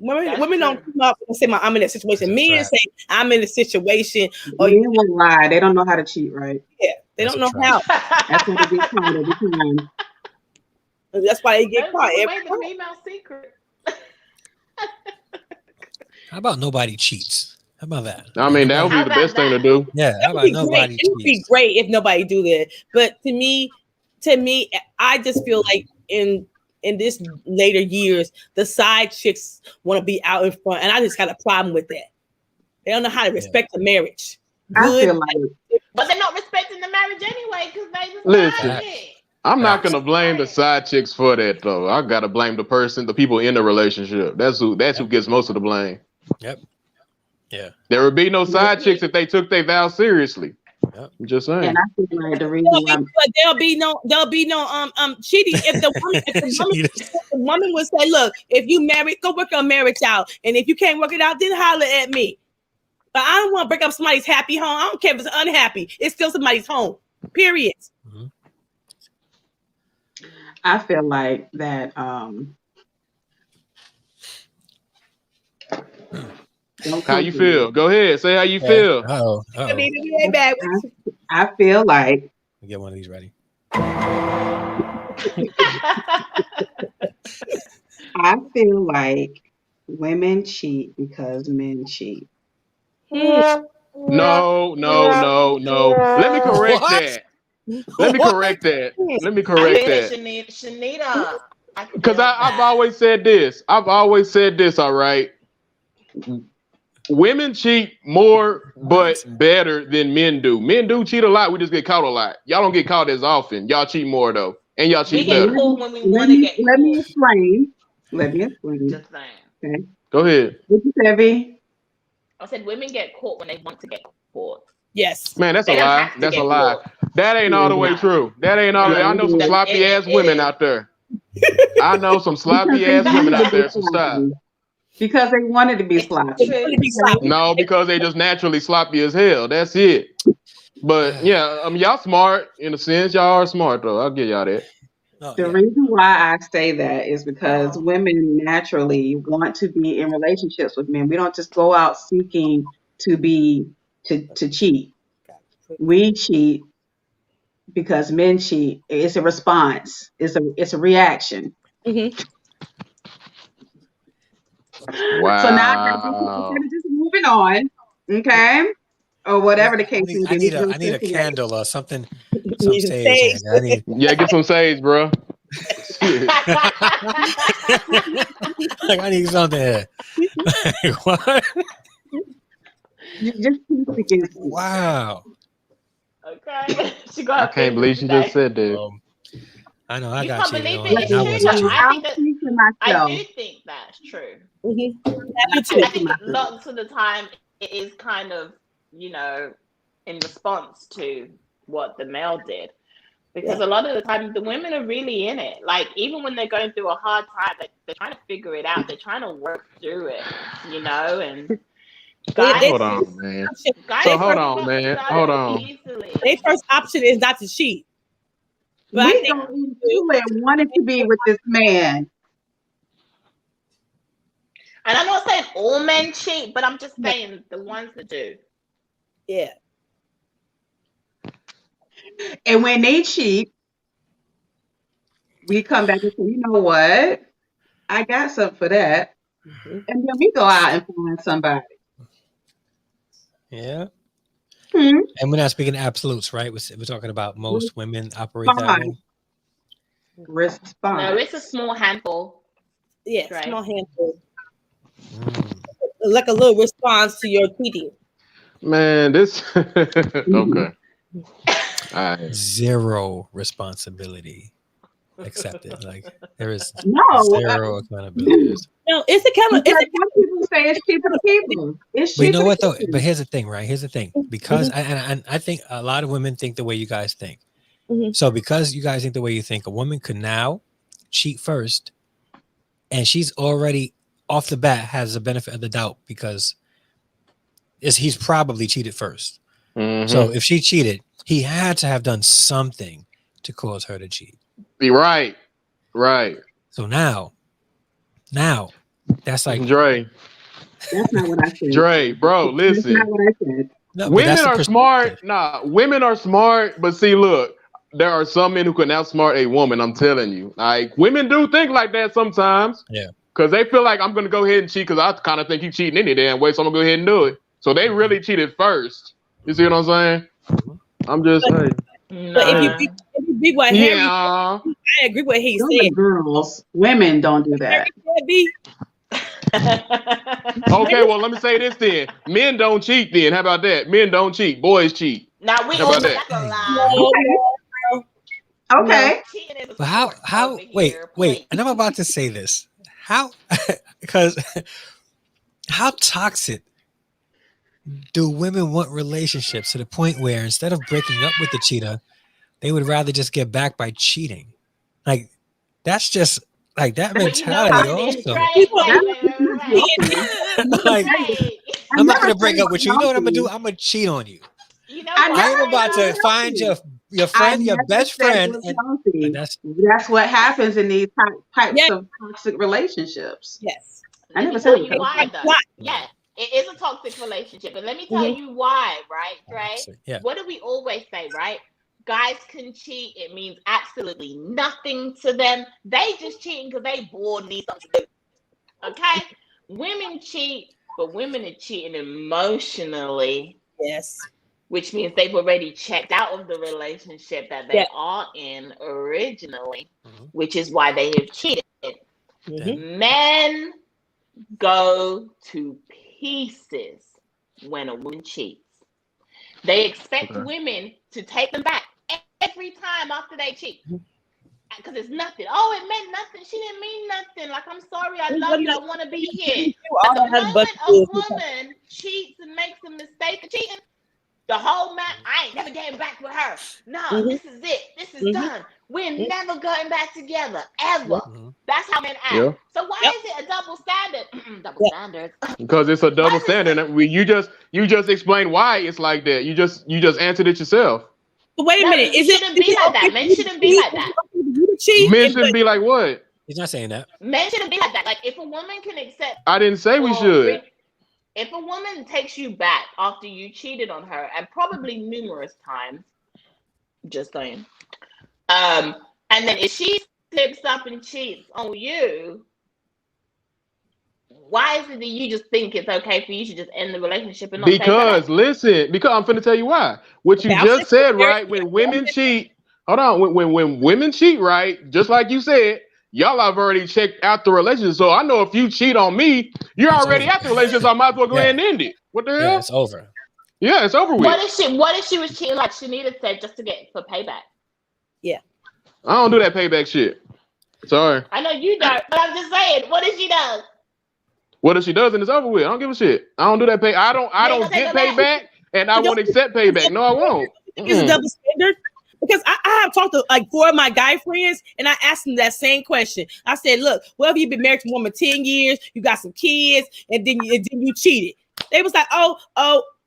Women don't come up and say, I'm in a situation. Men say, I'm in a situation. Or men will lie. They don't know how to cheat, right? Yeah, they don't know how. That's why they get caught every time. That's why they get caught every time. The female secret. How about nobody cheats? How about that? I mean, that would be the best thing to do. Yeah, how about nobody cheats? It would be great if nobody do that. But to me, I just feel like in this later years, the side chicks want to be out in front, and I just got a problem with that. They don't know how to respect the marriage. I feel like, but they're not respecting the marriage anyway because they just listen. I'm not gonna blame the side chicks for that though. I gotta blame the people in the relationship. That's who gets most of the blame. Yep. Yeah. There would be no side chicks if they took their vows seriously. I'm just saying. And I feel like the reason why there'll be no cheating if the woman would say, look, if you married, go work your marriage out, and if you can't work it out, then holler at me. But I don't want to break up somebody's happy home. I don't care if it's unhappy. It's still somebody's home. Period. Mm-hmm. I feel like that how you feel? Go ahead. Say how you feel. I feel like get one of these ready. I feel like women cheat because men cheat. No. Let me correct that. Let me correct that. Shanita. Because I've always said this. All right. Women cheat more, but better than men do. Men do cheat a lot. We just get caught a lot. Y'all don't get caught as often. Y'all cheat more though, and y'all cheat better. When we want to get Let me explain. Just saying. Okay. Go ahead. What you say, Vee? I said women get caught when they want to get caught. Yes. Man, that's a lie. That's a lie. That ain't all the way true. That ain't all the way. I know some sloppy ass women out there. I know some sloppy ass women out there. So stop. Because they wanted to be sloppy. No, because they just naturally sloppy as hell. That's it. But yeah, y'all smart in a sense. Y'all are smart though. I'll give y'all that. The reason why I say that is because women naturally want to be in relationships with men. We don't just go out seeking to cheat. We cheat because men cheat. It's a response. It's a reaction. Mm-hmm. Wow. So now instead of just moving on, okay, or whatever the case is. I need a candle or something. Some sage. Get some sage, bro. Like I need something here. What? Just wow. Okay. I can't believe she just said that. I know I you got can't cheated believe on. it. I wasn't cheating. I do think that's true. Mm-hmm. I think lots of the time it is kind of, in response to what the male did. Because a lot of the time the women are really in it. Like even when they're going through a hard time, they're trying to figure it out. They're trying to work through it, and guys, hold on, man. Hold on. Their first option is not to cheat. But we don't do it and wanted to be with this man. And I'm not saying all men cheat, but I'm just saying the ones that do. Yeah. And when they cheat, we come back and say, you know what? I got something for that. Mm-hmm. And then we go out and find somebody. Yeah. Mm-hmm. And we're not speaking absolutes, right? We're talking about most women operate that way. Response. No, it's a small handful. Yeah, right? Small handful. Like a little response to your cheating. Man, this okay. Zero responsibility accepted. Like there is zero accountability. No, it's a kind of. It's some people say it's cheaper to people. It's cheaper. But you know what though? But here's the thing, right? Here's the thing. Because I think a lot of women think the way you guys think. Mm-hmm. So because you guys think the way you think, a woman could now cheat first, and she's already off the bat has the benefit of the doubt because he's probably cheated first. Mm-hmm. So if she cheated, he had to have done something to cause her to cheat. Be right. So now, that's like Dre. That's not what I said. Dre, bro, listen. That's not what I said. No, women are smart. Nah, women are smart, but see, look, there are some men who can outsmart a woman. I'm telling you, like women do think like that sometimes. Yeah. Because they feel like I'm gonna go ahead and cheat because I kind of think he's cheating any damn way, so I'm gonna go ahead and do it. So they really cheated first. You see what I'm saying? I'm just saying. But if you be what Harry, I agree with what he said. Girls, women don't do that. Okay, well let me say this then. Men don't cheat then. How about that? Men don't cheat. Boys cheat. Now we all that's a lie. Okay. But how wait, and I'm about to say this. How because how toxic do women want relationships to the point where instead of breaking up with the cheater, they would rather just get back by cheating? Like, that's just like that But you know what mentality it is, also. right? Like, I'm not gonna break up with you. You know what I'm gonna do? healthy. I'm gonna cheat on you. You know I why? I am about to find your friend, your best friend, and that's what happens in these types of toxic relationships. Yes. I Let never me said tell it was you why, healthy. though. Yeah, it is a toxic relationship. And let me tell you why, right, Dre? Yeah. What do we always say, right? Guys can cheat. It means absolutely nothing to them. They just cheating because they bored, need something to do. Okay? Women cheat, but women are cheating emotionally. Yes. Which means they've already checked out of the relationship that they are in originally, which is why they have cheated. Men go to pieces when a woman cheats. They expect women to take them back every time after they cheat. Because it's nothing. Oh, it meant nothing. She didn't mean nothing. Like, I'm sorry, I love you, I want to be here. But the moment a woman cheats and makes a mistake of cheating, the whole man, I ain't never getting back with her. No, this is it. This is done. We're never going back together, ever. That's how men act. Yeah. So why is it a double standard? Double standard. Because it's a double standard. You just explained why it's like that. You just answered it yourself. But wait a minute. It shouldn't be like that. Men shouldn't be like that. Men shouldn't be like what? He's not saying that. Men shouldn't be like that. Like, if a woman can accept. I didn't say we should. If a woman takes you back after you cheated on her, and probably numerous times, just saying, and then if she slips up and cheats on you, why is it that you just think it's okay for you to just end the relationship and not because say listen, because I'm finna tell you why. What you just said, right? When women cheat, hold on. When women cheat, right? Just like you said, y'all have already checked out the relationship. So I know if you cheat on me, you're already out the relationship. So I might as well go ahead and end it. What the hell? Yeah, it's over. Yeah, it's over with. What if she was cheating like Shanita said, just to get for payback? Yeah. I don't do that payback shit. Sorry. I know you don't, but I'm just saying, what if she does? What if she does and it's over with? I don't give a shit. I don't do that pay. I don't get payback, and I won't accept payback. No, I won't. It's a double standard. Because I have talked to like 4 of my guy friends, and I asked them that same question. I said, "Look, well, if you've been married to a woman 10 years, you got some kids, and then you cheated." They was like, "Oh,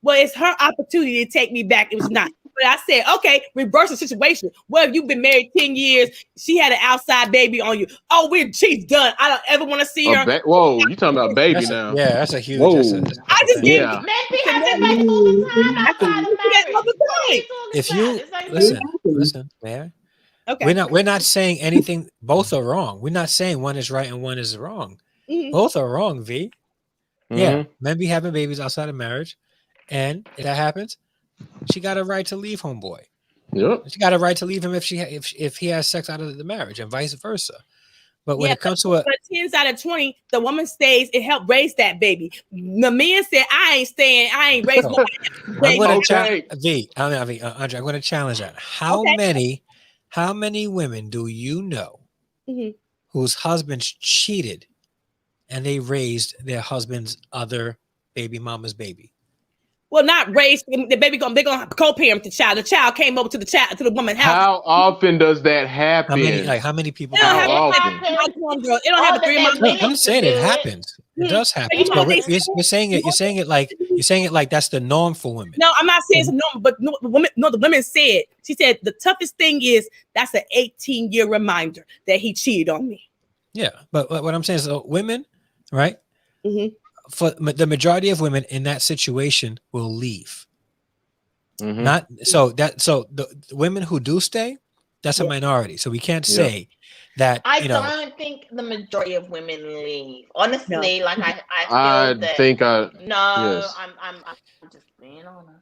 well, it's her opportunity to take me back." It was not. But I said, "Okay, reverse the situation. Well, if you've been married 10 years, she had an outside baby on you. Oh, she's done. I don't ever want to see her." Whoa, you talking about baby now? Yeah, that's a huge. Whoa. I just gave Men be having babies all the time outside of marriage. If you listen, man. Okay. We're not saying anything. Both are wrong. We're not saying one is right and one is wrong. Both are wrong, V. Yeah, men be having babies outside of marriage, and if that happens, she got a right to leave homeboy. Yep. She got a right to leave him if he has sex out of the marriage, and vice versa. But when it comes to 10 out of 20, the woman stays. It helped raise that baby. The man said, "I ain't staying. I ain't raising no baby." I'm going to challenge Andre. I'm going to challenge that. How many women do you know whose husbands cheated and they raised their husband's other baby mama's baby? Well, not raised the baby. They're gonna co-parent the child. The child came over to the woman's house. How often does that happen? How many people? It don't happen 3 months. I'm saying it happens. It does happen. But you're saying it like that's the norm for women. No, I'm not saying it's a norm, but the women said. She said the toughest thing is that's an 18-year reminder that he cheated on me. Yeah, but what I'm saying is, women, right? For the majority of women in that situation will leave. Not so the women who do stay, that's a minority. So we can't say that. I don't think the majority of women leave. Honestly, like I think I'm just being honest.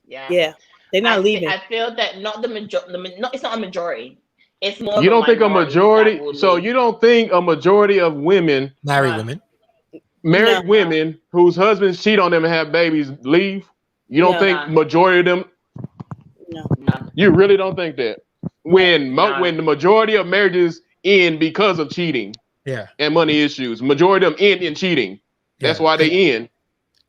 Yeah, they're not leaving. I feel that not the majority. It's not a majority. It's more. You don't think a majority? So you don't think a majority of women, married women whose husbands cheat on them and have babies, leave? You don't think majority of them? No. You really don't think that? When the majority of marriages end because of cheating, and money issues, majority of them end in cheating. That's why they end.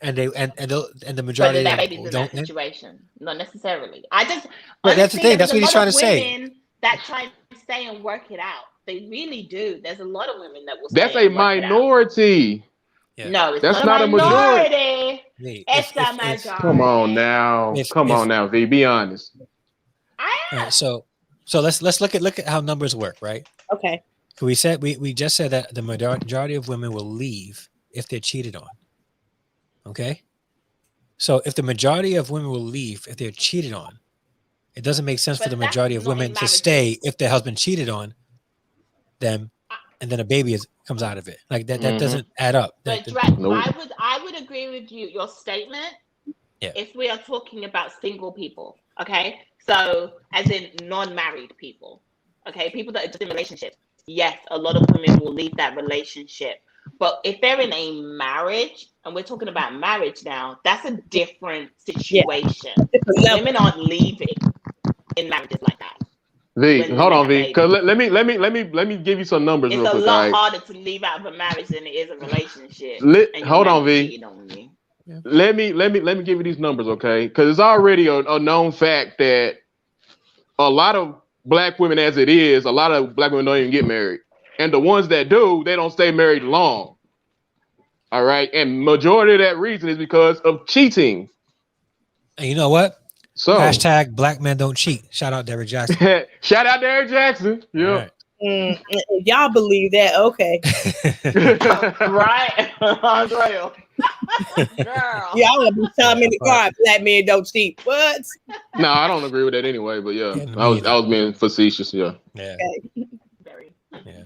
and the But majority that of baby's them in don't. that situation. Not necessarily. I just But that's the honestly, thing. That's there's what a he's lot trying of to say. women that try to stay and work it out. They really do. There's a lot of women that will That's stay a and work it out. minority. Yeah. No, it's That's not a not a majority. minority. It's a majority. Come on now. Come on now, V. Be honest. I am. Right, so let's look at how numbers work, right? Okay. We just said that the majority of women will leave if they're cheated on. Okay. So if the majority of women will leave if they're cheated on, it doesn't make sense for the majority of women to stay if their husband cheated on them, and then a baby comes out of it. Like that doesn't add up. But I would agree with your statement. Yeah. If we are talking about single people, okay, so as in non-married people, okay, people that are just in relationships. Yes, a lot of women will leave that relationship. But if they're in a marriage, and we're talking about marriage now, that's a different situation. Yeah. Women aren't leaving in marriages like that. V, hold on, V. Cause let me give you some numbers real quick. It's a lot harder to leave out of a marriage than it is a relationship. Hold on, V. Yeah. Let me give you these numbers, okay? Because it's already a known fact that a lot of black women, as it is, a lot of black women don't even get married. And the ones that do, they don't stay married long. All right. And majority of that reason is because of cheating. And you know what? So hashtag black men don't cheat. Shout out Derrick Jackson. Shout out Derrick Jackson. Yeah. Right. Y'all believe that? Okay. Right. Andrea. Girl. Y'all gonna be telling me in the car black men don't cheat. What? No, I don't agree with that anyway, but yeah. I was being facetious, yeah. Yeah. Okay. Very. Yeah.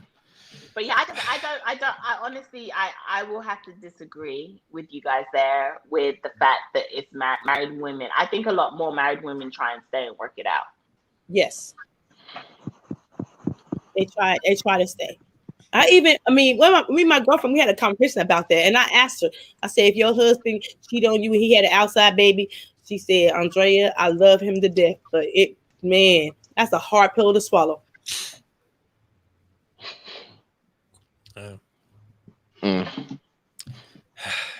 But yeah, I honestly, I will have to disagree with you guys there with the fact that it's married women. I think a lot more married women try and stay and work it out. Yes. They try to stay. My girlfriend, we had a conversation about that. And I asked her, I said, if your husband cheated on you and he had an outside baby, she said, Andrea, I love him to death. But that's a hard pill to swallow.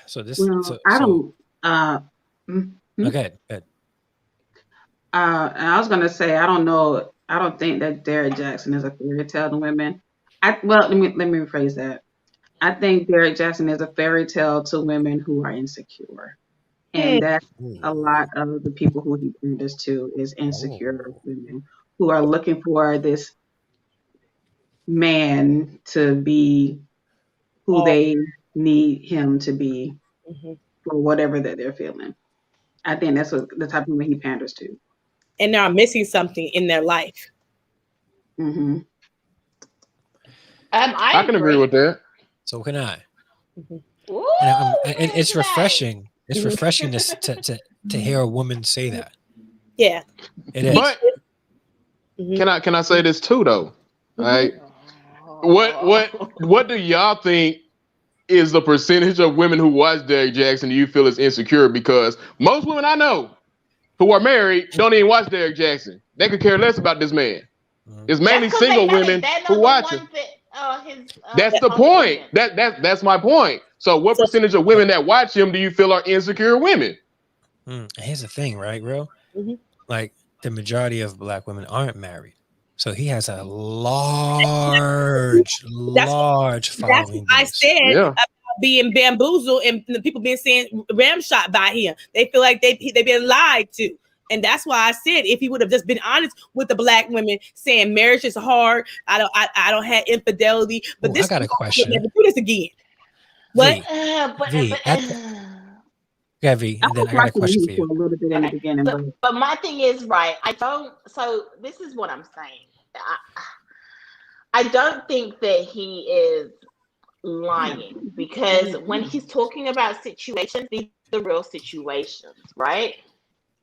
So this. Well, I don't. Okay. Good. And I was gonna say I don't know. I don't think that Derrick Jaxn is a fairy tale to women. Let me rephrase that. I think Derrick Jaxn is a fairy tale to women who are insecure, and that's a lot of the people who he panders to is insecure women who are looking for this man to be who they need him to be for whatever that they're feeling. I think that's what the type of woman he panders to. And they're missing something in their life. Mm-hmm. I can agree with that. So can I. Ooh, and it's refreshing. It's refreshing to hear a woman say that. Yeah, it is. But can I say this too though? Right? What do y'all think is the percentage of women who watch Derrick Jaxn do you feel is insecure? Because most women I know who are married don't even watch Derrick Jaxn. They could care less about this man. It's mainly single women who watch him. That's the point. That's my point. So what percentage of women that watch him do you feel are insecure women? Here's the thing, right, bro? Like the majority of black women aren't married. So he has a large following. I said about being bamboozled and the people being saying ramshot by him. They feel like they've been lied to. And that's why I said if he would have just been honest with the black women, saying marriage is hard, I don't have infidelity, but this I got a question. Never do this again. What? V, V, and then I got a question for you. A little bit in the beginning, but my thing is, right, so this is what I'm saying. I don't think that he is lying, because when he's talking about situations, these are real situations, right?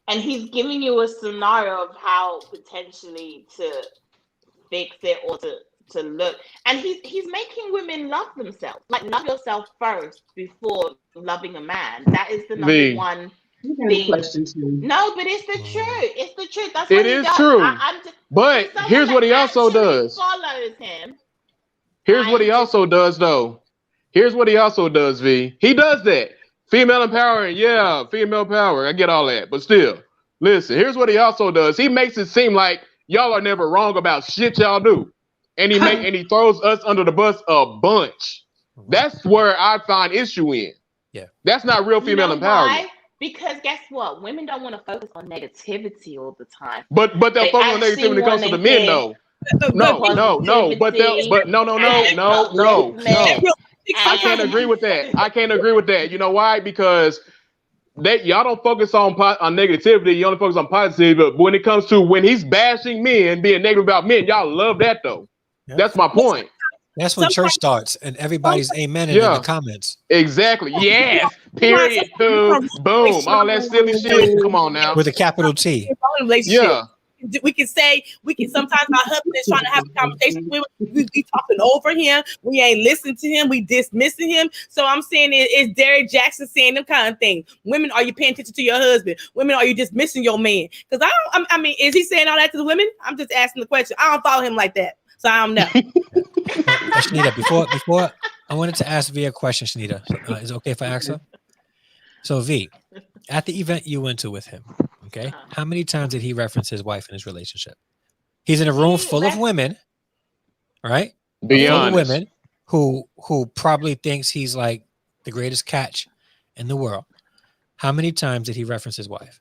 And he's giving you a scenario of how potentially to fix it or to look. And he's making women love themselves. Like, love yourself first before loving a man. That is the number one thing. No, but it's the truth. It's the truth. That's what it is true. But here's what he also does. Follows him. Here's what he also does, though. Here's what he also does, V. He does that. Female empowering, yeah, female power. I get all that, but still, listen. Here's what he also does. He makes it seem like y'all are never wrong about shit y'all do, and he throws us under the bus a bunch. That's where I find issue in. Yeah, that's not real female empowerment. Why? Because guess what? Women don't want to focus on negativity all the time. But they'll focus on negativity when it comes to the men, though. No. I can't agree with that. You know why? Because y'all don't focus on negativity. You only focus on positivity. But when it comes to when he's bashing men, being negative about men, y'all love that though. Yeah. That's my point. That's when church starts and everybody's amen in the comments. Exactly. Yes. Period. Boom. All that silly shit. Come on now. With a capital T. Yeah. We can sometimes my husband is trying to have a conversation with him. We talking over him. We ain't listening to him. We dismissing him. So I'm saying it's Derrick Jaxn saying them kind of things. Women, are you paying attention to your husband? Women, are you dismissing your man? Because I mean, is he saying all that to the women? I'm just asking the question. I don't follow him like that. So I don't know. Shanita, before I wanted to ask Vee a question, Shanita. Is it okay if I ask her? So Vee, at the event you went to with him, okay, how many times did he reference his wife in his relationship? He's in a room full of women, right? Be honest. Women who probably thinks he's like the greatest catch in the world. How many times did he reference his wife?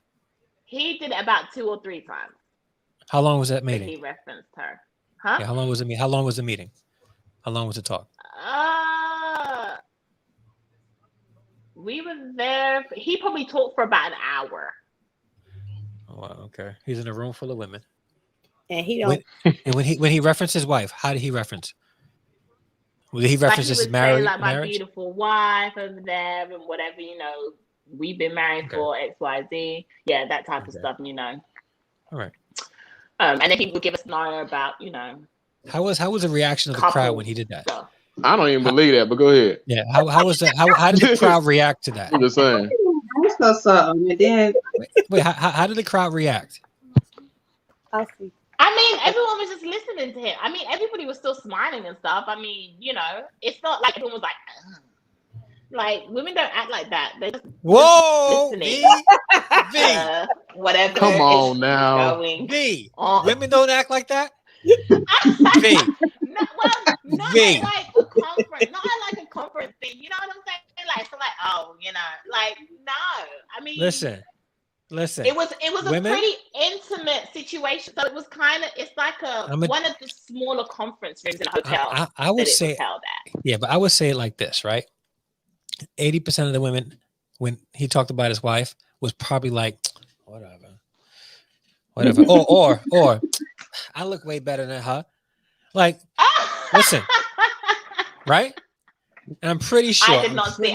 He did it about 2 or 3 times. How long was that meeting? He referenced her. Huh? Yeah, how long was it? How long was the meeting? How long was the talk? We were there. He probably talked for about an hour. Oh, wow, okay. He's in a room full of women. And he don't. When he referenced his wife, how did he reference? Did he reference his marriage? Like my beautiful wife over there and whatever, we've been married for XYZ. Yeah, that type of stuff, All right. And then he would give a scenario about, How was the reaction of the crowd when he did that? Stuff. I don't even believe that, but go ahead. Yeah, how was that? How did the crowd react to that? I'm just saying. And then wait, how did the crowd react? I'll see. I mean, everyone was just listening to him. I mean, everybody was still smiling and stuff. I mean, it's not like everyone was like, ugh. Like, women don't act like that. They just listening. Vee. Whatever. Come on now. Vee. Women don't act like that? Vee. Not like a conference. Not like a conference thing. You know what I'm saying? No. I mean, listen. It was a pretty intimate situation. So it was it's like one of the smaller conference rooms in a hotel. I would say, yeah, but I would say it like this, right? 80% of the women, when he talked about his wife, was probably like, whatever. or I look way better than her. Like, listen, right? And I'm pretty sure. I did not see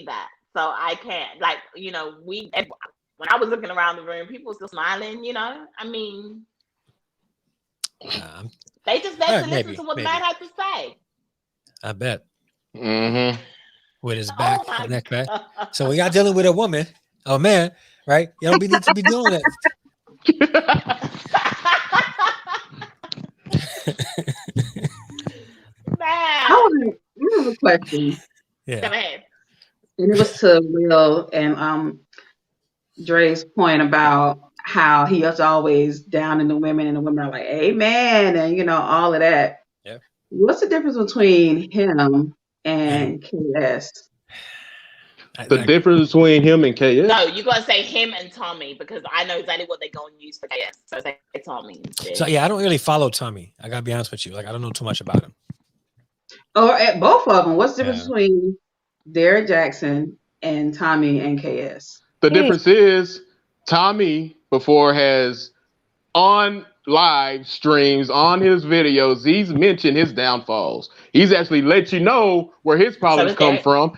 that. So I can't, when I was looking around the room, people were still smiling, I mean, they just let to listen to what the man had to say. I bet. Mm-hmm. With his back, neck back. So when y'all dealing with a woman, a man, right? You don't need to be doing that. I have a question. Yeah. Go ahead. And it was to Will and Dre's point about how he was always down in the women and the women are like, amen, and all of that. Yeah. What's the difference between him and KS? The difference between him and KS? No, you gotta say him and Tommy because I know exactly what they're gonna use for KS. So say Tommy instead. So yeah, I don't really follow Tommy. I gotta be honest with you. Like, I don't know too much about him. Or at both of them. What's the difference between Derrick Jaxn and Tommy and KS? The difference is Tommy before has on live streams, on his videos, he's mentioned his downfalls. He's actually let you know where his problems come from.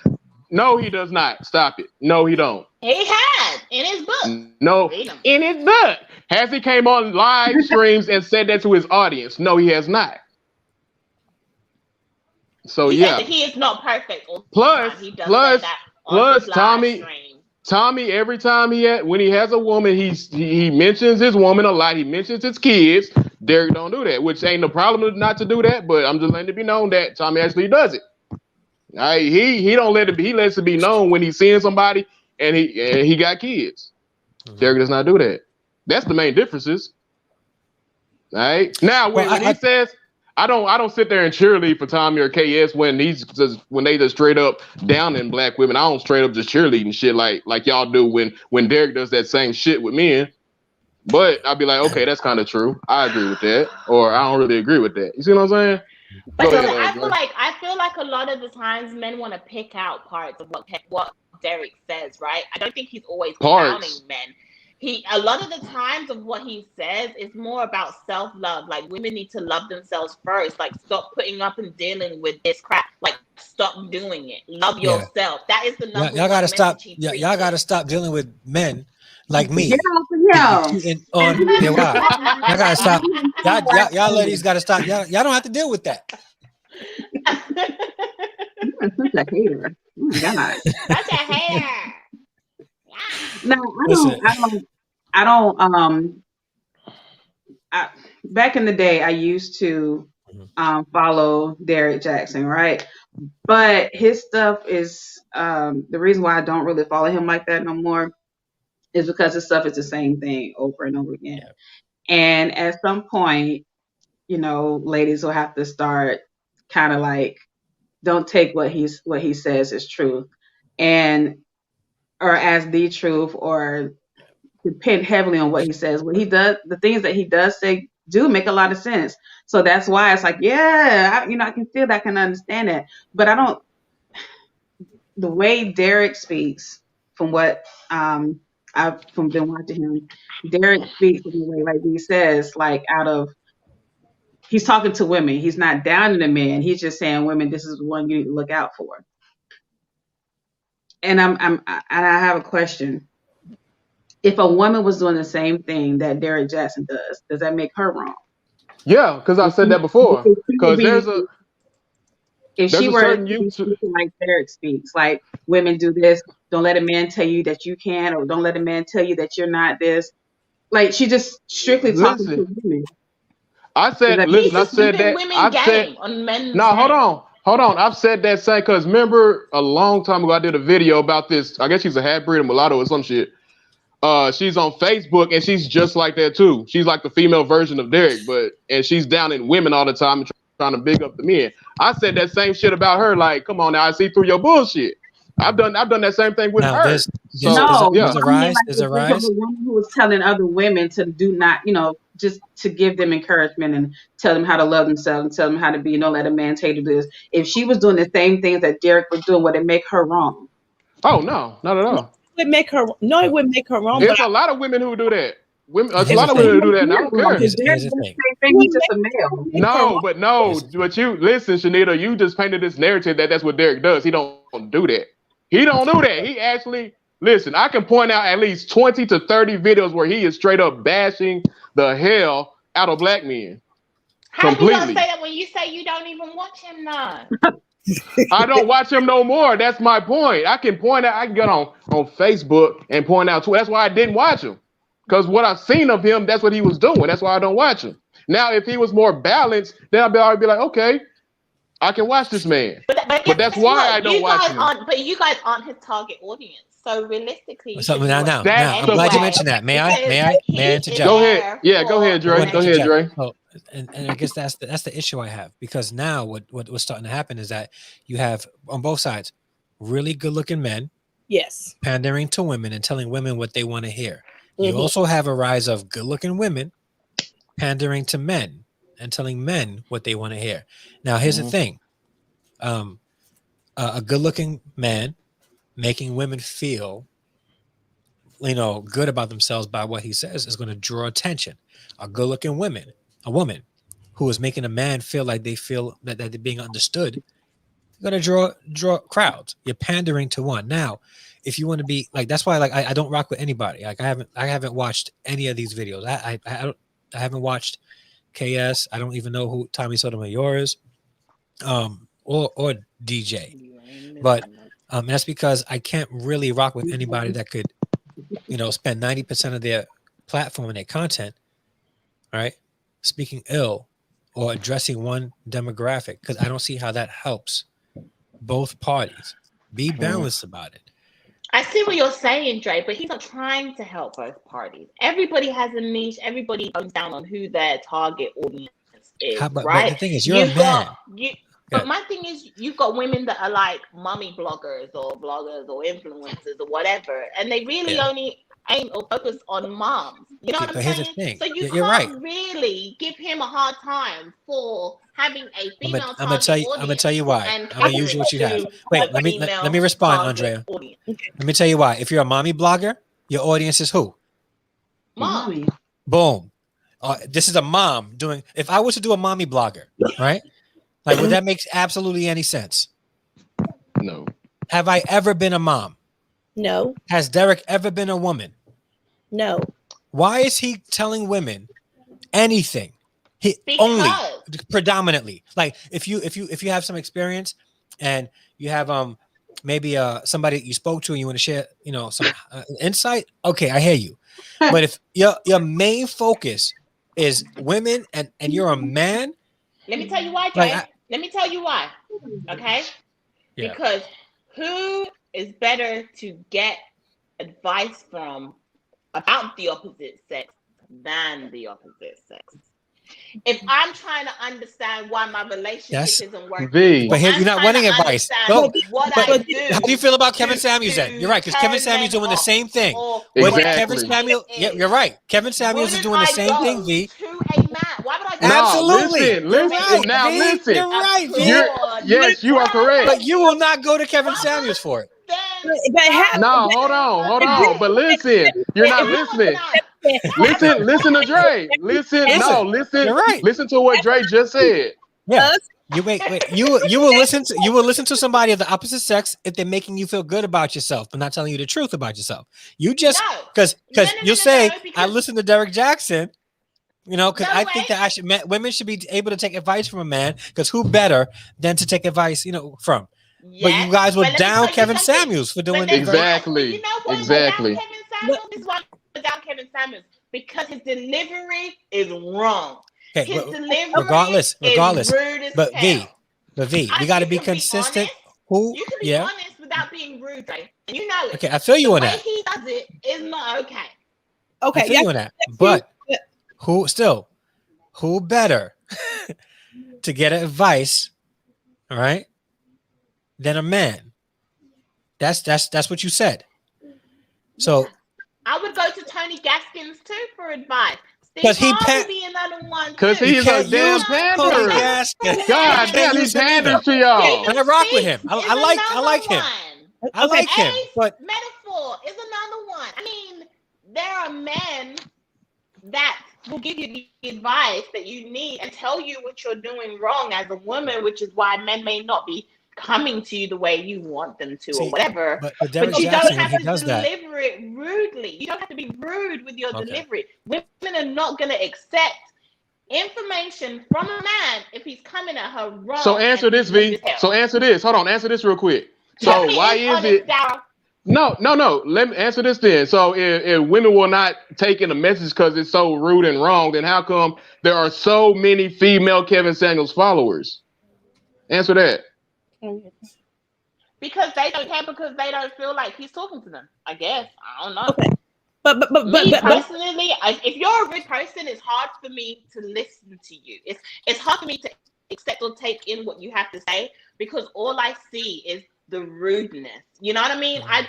No, he does not. Stop it. No, he don't. He had in his book. No, in his book. Has he came on live streams and said that to his audience? No, he has not. So he is not perfect. Plus, Tommy, every time when he has a woman, he mentions his woman a lot. He mentions his kids. Derrick don't do that, which ain't no problem not to do that. But I'm just letting it be known that Tommy actually does it. He don't let it be. He lets it be known when he's seeing somebody and he got kids. Derrick does not do that. That's the main differences. All right. Now when he says, I don't sit there and cheerlead for Tommy or KS when they just straight up down in black women. I don't straight up just cheerlead and shit like y'all do when Derrick does that same shit with men. But I'll be like, okay, that's kind of true. I agree with that, or I don't really agree with that. You see what I'm saying? But I feel like a lot of the times men want to pick out parts of what Derrick says, right? I don't think he's always clowning men. A lot of the times of what he says is more about self-love. Like, women need to love themselves first. Like, stop putting up and dealing with this crap. Like, stop doing it. Love yourself. That is the number y'all gotta one stop. message Y'all gotta stop dealing with men like me. Get off of him. On their wives. Y'all gotta stop. Y'all ladies gotta stop. Y'all don't have to deal with that. You're such a hater. Oh my God. Such a hater. No, I don't. Back in the day, I used to follow Derrick Jaxn, right? But his stuff is the reason why I don't really follow him like that no more is because his stuff is the same thing over and over again. Yeah. And at some point, ladies will have to start kind of like, don't take what he says as truth or as the truth, or depend heavily on what he says. What he does, the things that he does say do make a lot of sense. So that's why it's like, yeah, I can feel that, I can understand it. But I don't, the way Derrick speaks, from what I've been watching him, Derrick speaks in the way, like he says, like he's talking to women. He's not down in the men. He's just saying, women, this is the one you need to look out for. And I have a question. If a woman was doing the same thing that Derrick Jaxn does that make her wrong? Yeah, because I said that before. Because if she were to speak like Derrick speaks, like, women do this, don't let a man tell you that you can, or don't let a man tell you that you're not this. Like, she just strictly talking to women. I said that. I've said on men's. No, hold on. I've said that same because remember a long time ago I did a video about this. I guess she's a half breed or mulatto or some shit. She's on Facebook and she's just like that too. She's like the female version of Derrick, and she's down in women all the time and trying to big up the men. I said that same shit about her. Like, come on now, I see through your bullshit. I've done that same thing with her. There's a rise. There's a rise. A woman who was telling other women to do not, just to give them encouragement and tell them how to love themselves and tell them how to be. Don't let a man tell you to do this. If she was doing the same things that Derrick was doing, would it make her wrong? Oh no, not at all. It wouldn't make her wrong. There's a lot of women who do that. A lot of women who do that, and I don't care. Here's the thing. He's just a male. But you listen, Shanita. You just painted this narrative that's what Derrick does. He don't do that. He don't do that. He actually listen. I can point out at least 20 to 30 videos where he is straight up bashing the hell out of black men. How do you say that when you say you don't even watch him now? I don't watch him no more. That's my point. I can point out. I can get on Facebook and point out too. That's why I didn't watch him. Because what I've seen of him, that's what he was doing. That's why I don't watch him. Now, if he was more balanced, then I'd be like, okay, I can watch this man. But that's why I don't watch him. But you guys aren't his target audience. So realistically, now, I'm glad you mentioned that. May I interject? Go ahead. Yeah, go ahead, Dre. Go ahead, Dre. And I guess that's the issue I have, because now what's starting to happen is that you have on both sides really good looking men, yes, pandering to women and telling women what they want to hear. You also have a rise of good looking women pandering to men and telling men what they want to hear. Now, here's the thing. A good looking man making women feel, good about themselves by what he says is going to draw attention. A good looking a woman who is making a man feel like they feel that they're being understood, going to draw crowds. You're pandering to one. Now, if you want to be like, that's why I don't rock with anybody. Like I haven't watched any of these videos. I haven't watched KS. I don't even know who Tommy Sotomayor is, or DJ. But that's because I can't really rock with anybody that could, spend 90% of their platform and their content, right, speaking ill or addressing one demographic, because I don't see how that helps both parties. Be balanced about it. I see what you're saying, Dre, but he's not trying to help both parties. Everybody has a niche. Everybody comes down on who their target audience is, right? But the thing is, you're a man. But my thing is, you've got women that are like mommy bloggers or influencers or whatever, and they really only aim or focus on moms. You know what I'm saying? Here's the thing. So you You're can't right. really give him a hard time for having a female I'm gonna tell you why. I'm gonna use what you have. Wait, let me respond, Andrea. Let me tell you why. If you're a mommy blogger, your audience is who? Mommy. Boom. This is a mom doing. If I was to do a mommy blogger, right? Like, would that make absolutely any sense? No. Have I ever been a mom? No. Has Derrick ever been a woman? No. Why is he telling women anything? Only predominantly. Like if you have some experience and you have maybe somebody you spoke to and you want to share, you know, some insight, okay, I hear you. But if your main focus is women and you're a man, let me tell you why, Jay. Let me tell you why. Okay? Yeah. Because who is better to get advice from about the opposite sex than the opposite sex? If I'm trying to understand why my relationship isn't working, but you're not wanting advice. No, how do you feel about Kevin Samuels then? You're right, because Kevin Samuels doing the same thing. Exactly. Kevin Samuels, yeah, you're right. Kevin Samuels is doing the same thing, Vee. Why would I go? Absolutely. Listen. Now listen. You're right, Vee. Yes, you are correct. But you will not go to Kevin Samuels for it. No, hold on. But listen, you're not listening. Listen to Dre. Listen. You're right. Listen to what Dre just said. Yeah. You wait. You will listen to somebody of the opposite sex if they're making you feel good about yourself, but not telling you the truth about yourself. You just because you'll say I listen to Derrick Jackson. You know, because I think that women should be able to take advice from a man. Because who better than to take advice, you know, from? Yes, but you guys were down Kevin Samuels for doing exactly. You know what? Exactly. Kevin Samuels is why we're down Kevin Samuels, because his delivery is wrong. Okay, his delivery regardless. Is rude as but hell. Vee, we got to be consistent. You can be honest without being rude, right? And you know it. Okay, I feel you on that. The way he does it is not okay. Okay, I feel you on that. But who better to get advice, all right, than a man? That's what you said. So I would go to Tony Gaskins too for advice. Because he be another one. Because he's a damn pander. God damn, he panders to y'all. And I rock with him. I like him. I like him. But metaphor is another one. I mean, there are men that will give you the advice that you need and tell you what you're doing wrong as a woman, which is why men may not be coming to you the way you want them to, or whatever. But you don't have to deliver it rudely. You don't have to be rude with your delivery. Women are not going to accept information from a man if he's coming at her wrong. So answer this, Vee. So answer this. Hold on. Answer this real quick. So why is it? No. Let me answer this then. So if women will not take in a message because it's so rude and wrong, then how come there are so many female Kevin Samuels followers? Answer that. Because they don't care, because they don't feel like he's talking to them. I guess. I don't know. Okay. But personally, if you're a rude person, it's hard for me to listen to you. It's hard for me to accept or take in what you have to say, because all I see is the rudeness. You know what I mean? I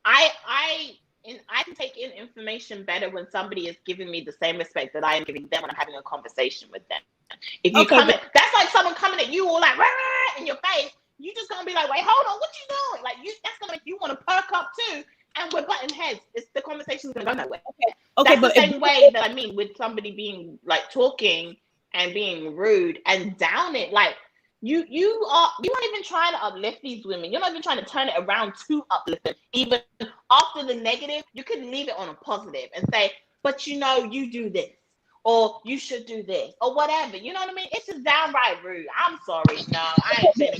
can take in information better when somebody is giving me the same respect that I am giving them when I'm having a conversation with them. If you that's like someone coming at you all like rah, in your face. You just gonna be like, wait, hold on, what you doing? Like that's gonna make you want to perk up too, and we're butting heads. The conversation's gonna go nowhere. Okay, that's the same way that I mean with somebody being like talking and being rude and down it. Like you aren't even trying to uplift these women. You're not even trying to turn it around to uplift them. Even after the negative, you could leave it on a positive and say, but you know, you do this, or you should do this, or whatever. You know what I mean? It's just downright rude. I'm sorry. No, I ain't saying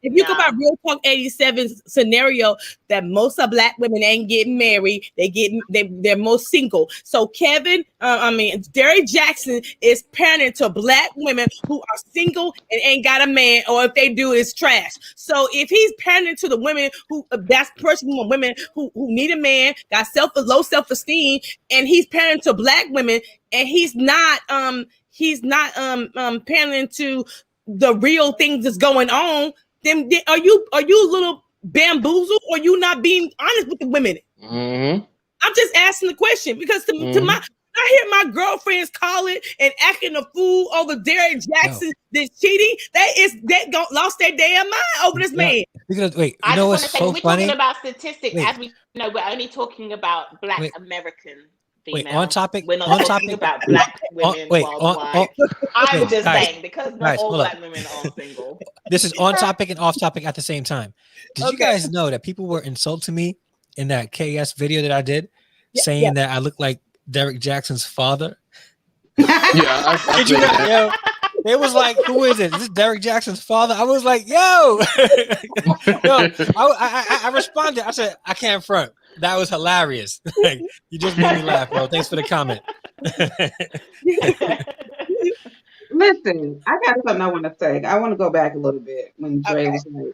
it. if you go by Real Talk 87's scenario, that most of Black women ain't getting married, they're most single. So Derrick Jaxn is parenting to Black women who are single and ain't got a man, or if they do, it's trash. So if he's parenting to the women women who need a man, got low self-esteem, and he's parenting to Black women, and he's not parenting to the real things that's going on, then are you a little bamboozled, or you not being honest with the women? Mm-hmm. I'm just asking the question because I hear my girlfriends calling and acting a fool over Derrick Jaxn that's cheating. They lost their damn mind over this man. Because wait, I know just what's want to say, so we're funny? talking about statistics, as we know, we're only talking about Black American females. Wait, on topic. We're not talking about Black women worldwide. I'm just saying, because not all Black women are single. This is on topic and off topic at the same time. Did you guys know that people were insulting me in that KS video that I did, saying that I look like Derrick Jackson's father? Did you know? Yo, it was like, who is it? Is this Derrick Jackson's father? I was like, yo. I responded. I said, I can't front. That was hilarious. Like, you just made me laugh, bro. Thanks for the comment. Listen, I got something I want to say. I want to go back a little bit when Dre was like,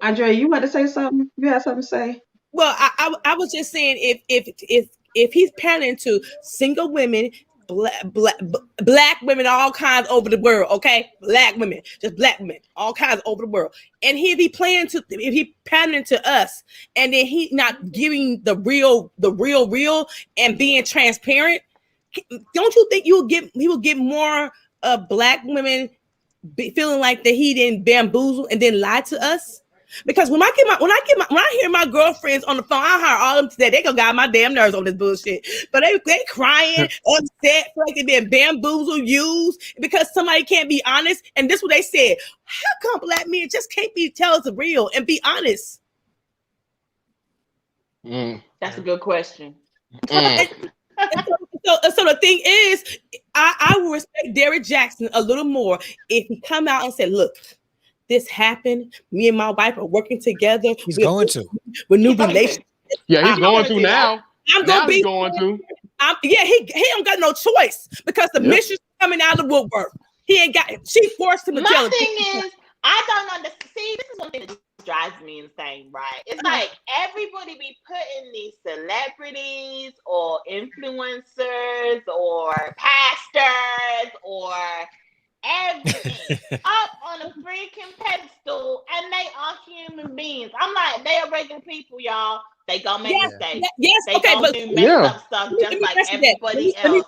Andre, you want to say something? You had something to say? Well, I was just saying, if he's parenting to single women, black women, all kinds over the world, okay, Black women, just Black women, all kinds over the world, and if he pandering to us, and then he not giving the real, and being transparent, don't you think he will get more Black women feeling like that he didn't bamboozle and then lie to us? Because when I hear my girlfriends on the phone, I hear all of them today. They gonna got my damn nerves on this bullshit. But they crying, upset, like they been bamboozled, used because somebody can't be honest. And this is what they said: how come Black men just can't tell us the real and be honest? That's a good question. So the thing is, I will respect Derrick Jaxn a little more if he come out and say, "Look, this happened. Me and my wife are working together. He's going to. With new relationship." Yeah, he's going to now. He don't got no choice because the mission's coming out of the woodwork. He ain't got. She forced him to tell. My thing is, I don't understand. See, this is one thing that just drives me insane, right? It's like everybody be putting these celebrities or influencers or pastors or everything up on a freaking pedestal, and they are human beings. I'm like, they are regular people, y'all. They gonna make mistakes. Yes, they gonna do messed up stuff just like everybody else.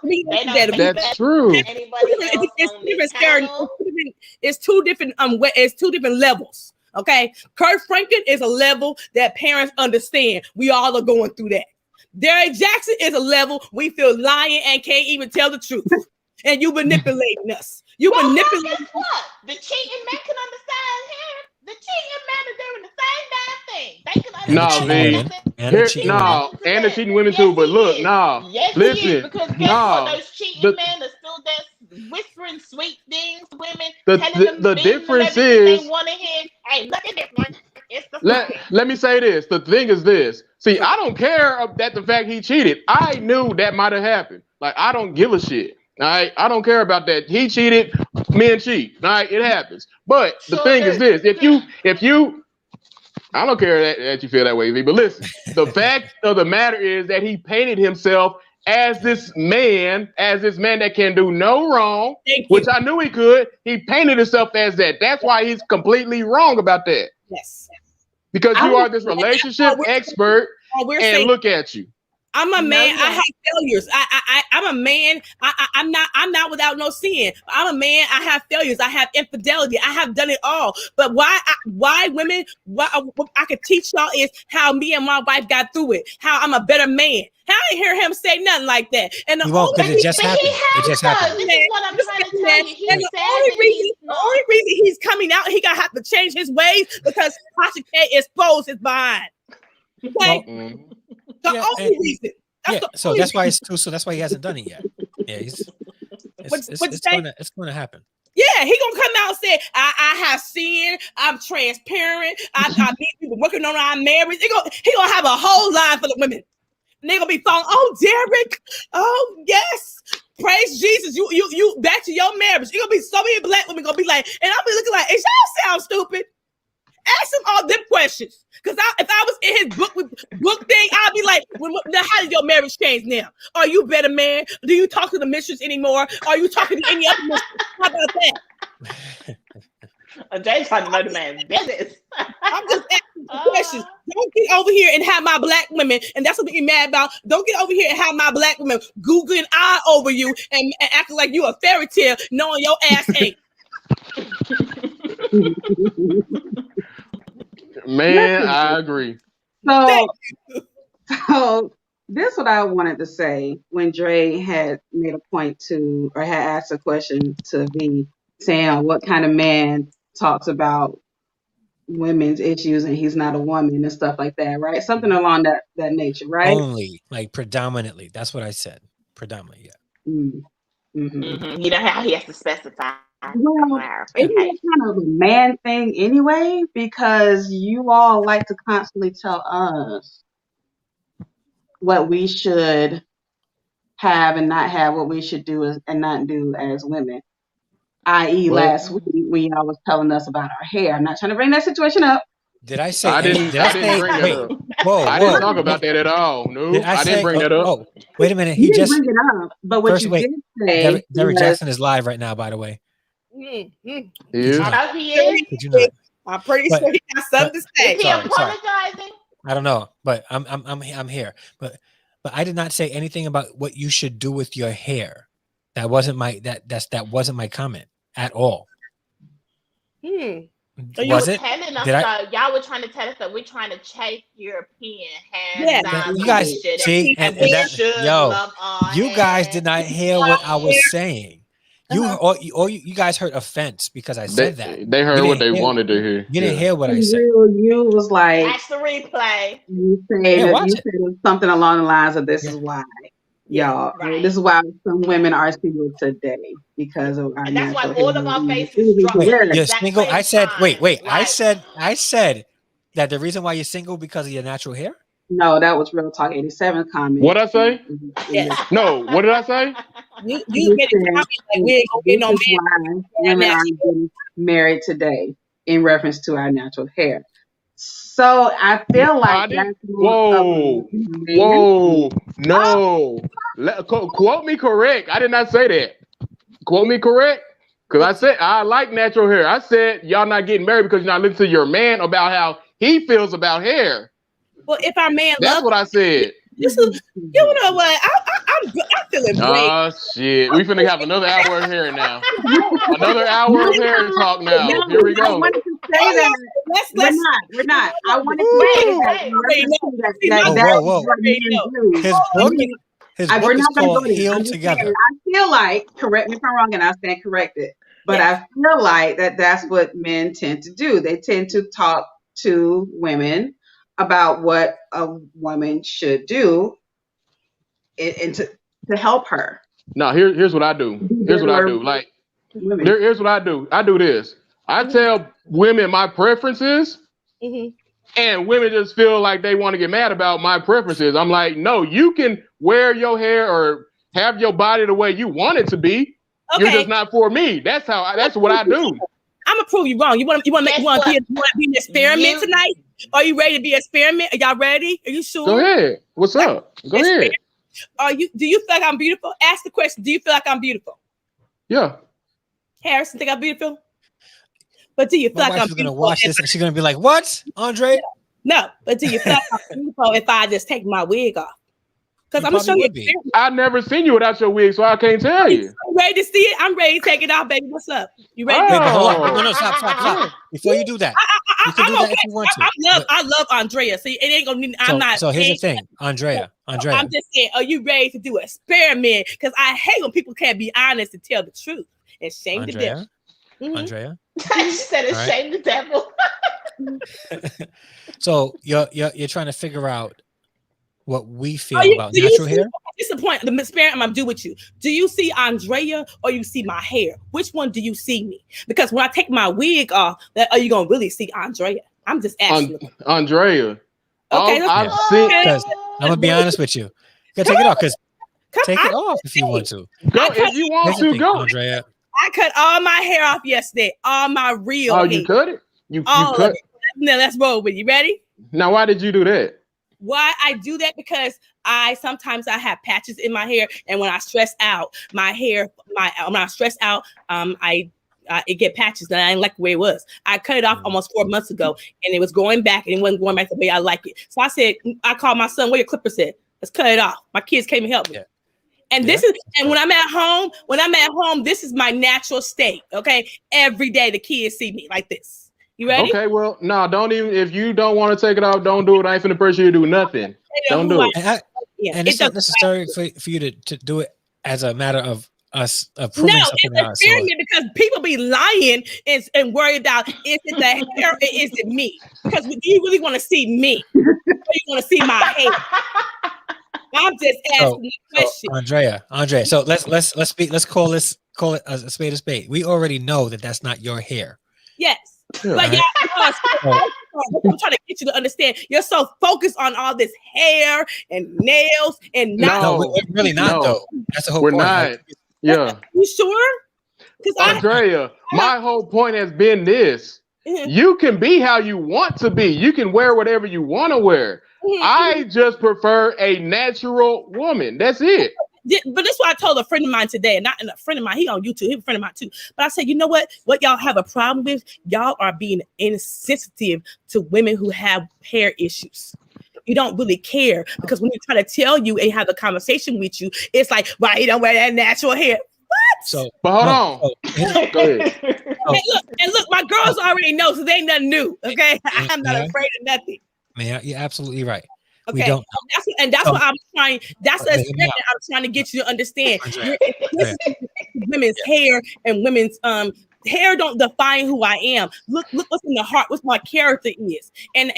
That's true. It's two different levels. Okay, Kurt Franklin is a level that parents understand. We all are going through that. Derrick Jaxn is a level we feel lying and can't even tell the truth. And you manipulating us. You manipulating. Guess what? The cheating men can understand him. The cheating men are doing the same damn thing. They can understand. And the cheating women too. But look, listen, because guess what? Those cheating men are still there whispering sweet things to women, telling them the difference is they want to hear. Hey, look at this one. It's the let me say this. The thing is this. See, I don't care that the fact he cheated. I knew that might have happened. Like, I don't give a shit. All right, I don't care about that. He cheated, men cheat. All right, it happens. But the thing is this: if you, I don't care that you feel that way, Vee. But listen, the fact of the matter is that he painted himself as this man that can do no wrong, which I knew he could. He painted himself as that. That's why he's completely wrong about that. Yes, because you are this relationship expert, and look at you. I'm a man. I have failures. I'm a man. I'm not without no sin. I'm a man. I have failures. I have infidelity. I have done it all. But why women? What I could teach y'all is how me and my wife got through it. How I'm a better man. I didn't hear him say nothing like that. And the it just happened. It just happened. This is what I'm trying to tell you. The only reason he's coming out, he gonna have to change his ways because Tasha K exposed his behind. Okay. The only reason. So that's why it's too. So that's why he hasn't done it yet. Yeah, it's going to happen. Yeah, he gonna come out and say, I have sinned, I'm transparent, I meet people working on our marriage. He gonna have a whole line full of women. And they gonna be following, oh, Derrick, oh yes, praise Jesus, you back to your marriage. It's gonna be so many black women gonna be like, and I'll be looking like, is y'all sound stupid? Ask him all them questions. Because if I was in his book thing, I'd be like, now how did your marriage change now? Are you a better man? Do you talk to the mistress anymore? Are you talking to any other mistress? How about that? Jay's trying to know the man's business. I'm just asking questions. Don't get over here and have my black women, and that's what you're mad about. Don't get over here and have my black women Googling eye over you and acting like you a fairy tale, knowing your ass ain't. Man, I agree. So this is what I wanted to say when Dre had made a point to, or had asked a question to Vee, saying what kind of man talks about women's issues and he's not a woman and stuff like that, right? Something along that nature, right? Only, like predominantly. That's what I said. Predominantly, yeah. You know how he has to specify. Well, it's kind of a man thing anyway, because you all like to constantly tell us what we should have and not have, what we should do and not do as women. I.e., last week when y'all was telling us about our hair. I'm not trying to bring that situation up. Did I say? I didn't bring it up. I didn't talk about that at all. No, I didn't bring that up. Oh, wait a minute. He didn't bring it up. But what you did say, Derrick Jackson is live right now, by the way. He is. Did you know? I'm pretty sure he got something to say. Is he apologizing? I don't know, but I'm here. But I did not say anything about what you should do with your hair. That wasn't my that wasn't my comment at all. So was it? Y'all were trying to tell us that we're trying to chase European hair. Yeah, you guys see, you guys did not hear what I was saying. You guys heard offense because I said that. They heard what they wanted to hear. You didn't hear what I said. You was like, that's the replay. You said something along the lines of, "This is why, y'all. Right. This is why some women are single today because of our." And that's why all of our faces drop. You're single. I said, wait. Right. I said that the reason why you're single because of your natural hair. No, that was Real Talk 87 comment. What'd I say? Yes. No, what did I say? You get it like we ain't gonna get no man. Women are getting married today in reference to our natural hair. So I feel like whoa, no. Quote me correct. I did not say that. Quote me correct. Because I said I like natural hair. I said y'all not getting married because you're not listening to your man about how he feels about hair. Well, if our man that's what I said. This is, you know what? I'm feeling great. Oh shit, we finna have another hour of hair now. Another hour of hair talk now. Here we go. I wanted to say that we're not. I wanted to say that. His book is called Heal Together. I feel like, correct me if I'm wrong, and I stand corrected, but I feel like that's what men tend to do. They tend to talk to women about what a woman should do and to help her. No, here's what I do. Here's what I do. Like, here's what I do. I do this. I tell women my preferences, and women just feel like they want to get mad about my preferences. I'm like, no, you can wear your hair or have your body the way you want it to be. Okay. You're just not for me. That's what I do. I'm gonna prove you wrong. You want to be an experiment tonight? Are you ready to be an experiment? Are y'all ready? Are you sure? Go ahead. What's up? Go ahead. Do you feel like I'm beautiful? Ask the question. Do you feel like I'm beautiful? Yeah. Harrison, think I'm beautiful? But do you feel like I'm beautiful? Gonna watch this and she's gonna be like, "What, Andre?" No, but do you feel like I'm beautiful if I just take my wig off? Because I'm gonna show you. I've never seen you without your wig, so I can't tell you. I'm ready to see it. I'm ready to take it off, baby. What's up? You ready? No, stop. Before you do that, you can do that if you want to. I love Andrea. So it ain't gonna need. I'm not. So here's the thing, Andrea. I'm just saying. Are you ready to do an experiment? Because I hate when people can't be honest and tell the truth and shame the devil. Andrea. She said it's shame the devil. So you're trying to figure out what we feel about natural hair. It's the point. The experiment I'm do with you. Do you see Andrea or you see my hair? Which one do you see me? Because when I take my wig off, are you gonna really see Andrea? I'm just asking. Andrea. Okay, I've seen. I'm gonna be honest with you. You gotta take it off because take it off if you want to. Go if you want to. Go, Andrea. I cut all my hair off yesterday. All my real hair. You cut it? You all cut of it. Now let's roll with you. Ready? Now, why did you do that? Why I do that? Because sometimes I have patches in my hair, and when I stress out, my hair, when I stress out, it get patches, and I didn't like the way it was. I cut it off almost 4 months ago, and it was going back, and it wasn't going back the way I like it. So I called my son. Where your clipper said? Let's cut it off. My kids came and helped me. Yeah. And this is, and when I'm at home, this is my natural state. Okay, every day the kids see me like this. You ready? Okay, well, no, don't even. If you don't want to take it off, don't do it. I ain't finna pressure you to do nothing. Don't do it. And it's not necessary for you to do it as a matter of us proving something. No, it's experiment because people be lying and worried about is it the hair or is it me? Because do you really want to see me? Or you want to see my hair? I'm just asking the question. Andrea. So let's call it a spade a spade. We already know that that's not your hair. Yes. But I'm trying to get you to understand. You're so focused on all this hair and nails and no, we're really not though. That's the whole point. We're not. Yeah. You sure? Andrea, my whole point has been this. You can be how you want to be. You can wear whatever you want to wear. I just prefer a natural woman. That's it. But that's what I told a friend of mine today, and not a friend of mine. He on YouTube. He's a friend of mine too. But I said, you know what? What y'all have a problem with? Y'all are being insensitive to women who have hair issues. You don't really care because when they try to tell you and have a conversation with you, it's like, why you don't wear that natural hair? What? So, but hold on. Go ahead. And look, my girls already know, so they ain't nothing new. Okay, I'm not afraid of nothing. Man, you're absolutely right. Okay, we don't. That's what I'm trying. That's the experiment I'm trying to get you to understand. Women's hair and women's hair don't define who I am. Look what's in the heart. What my character is, and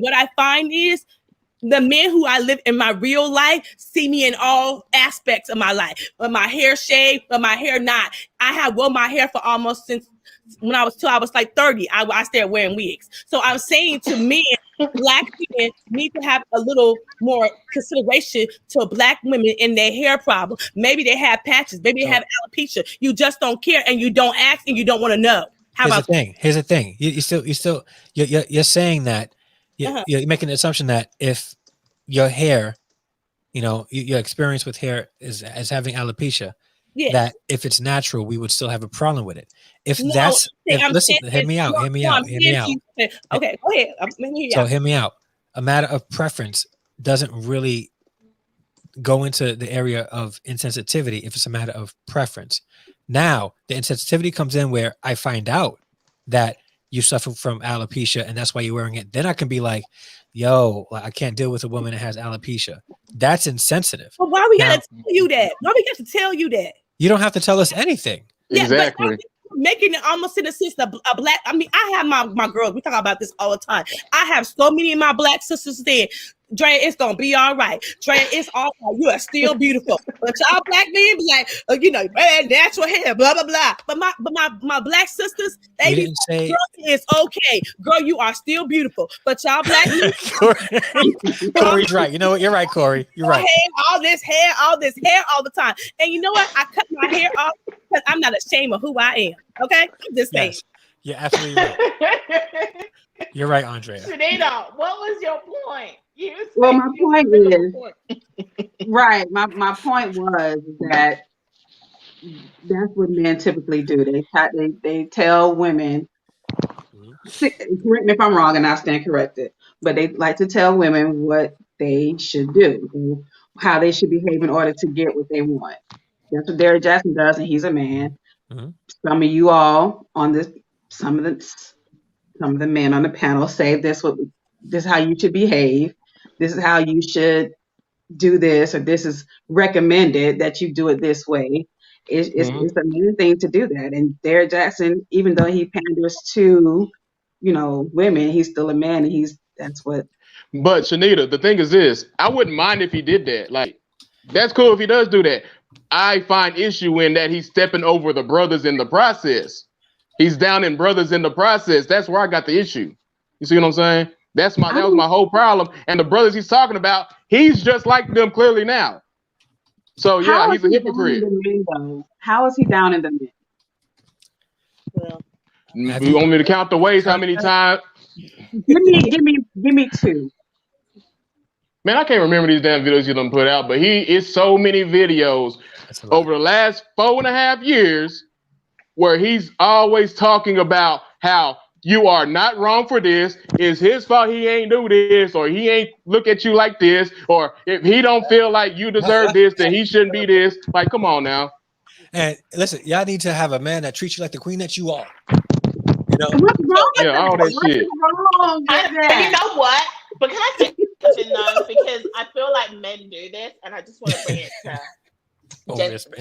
what I find is the men who I live in my real life see me in all aspects of my life. But my hair shaved, but my hair not. I have worn my hair for almost since when I was like 30. I started wearing wigs. So I'm saying to men, Black men need to have a little more consideration to Black women in their hair problem. Maybe they have patches, maybe they have alopecia. You just don't care and you don't ask and you don't want to know. Here's the thing. You're saying that you're making the assumption that if your hair, your experience with hair is as having alopecia, that if it's natural, we would still have a problem with it. Listen, hear me out. Okay, go ahead. So hear me out. A matter of preference doesn't really go into the area of insensitivity if it's a matter of preference. Now, the insensitivity comes in where I find out that you suffer from alopecia and that's why you're wearing it. Then I can be like, yo, I can't deal with a woman that has alopecia. That's insensitive. Well, why we gotta tell you that? Why we got to tell you that? You don't have to tell us anything. Exactly. Making it almost in a sense a Black. I mean, I have my girls. We talk about this all the time. I have so many of my Black sisters saying, Drea, it's gonna be all right. Drea, it's all right. You are still beautiful. But y'all Black men be like, natural hair, blah blah blah. But my Black sisters, they be say girl, it's okay. Girl, you are still beautiful. But y'all Black men, Corey's right. You know what? You're right, Corey. You're right. All this hair all the time. And you know what? I cut my hair off because I'm not ashamed of who I am. Okay, I'm just saying. Yes. You're absolutely right. You're right, Andrea. Shanita, what was your point? Well, my point is right. My point was that that's what men typically do. They tell women. Correct me if I'm wrong, and I stand corrected. But they like to tell women what they should do, how they should behave in order to get what they want. That's what Derrick Jackson does, and he's a man. Mm-hmm. Some of you all on this, some of the men on the panel say this is how you should behave. This is how you should do this, or this is recommended that you do it this way. It's a mean thing to do that. And Derrick Jackson, even though he panders to, women, he's still a man, and that's what. But Shanita, the thing is this: I wouldn't mind if he did that. Like, That's cool if he does do that. I find issue in that he's stepping over the brothers in the process. He's down in brothers in the process. That's where I got the issue. You see what I'm saying? That was my whole problem. And the brothers he's talking about, he's just like them clearly now. So yeah, he's a hypocrite. How is he down in the men? Well, You want me to count the ways? How many times? Give me two. Man, I can't remember these damn videos you done put out, but it's so many videos over the last 4.5 years where he's always talking about how you are not wrong for this. It's his fault he ain't do this, or he ain't look at you like this, or if he don't feel like you deserve this, then he shouldn't be this. Like, come on now. And listen, y'all need to have a man that treats you like the queen that you are. You know? What's wrong with yeah, all that shit. You know what? But can I say something though? Because I feel like men do this, and I just want to bring it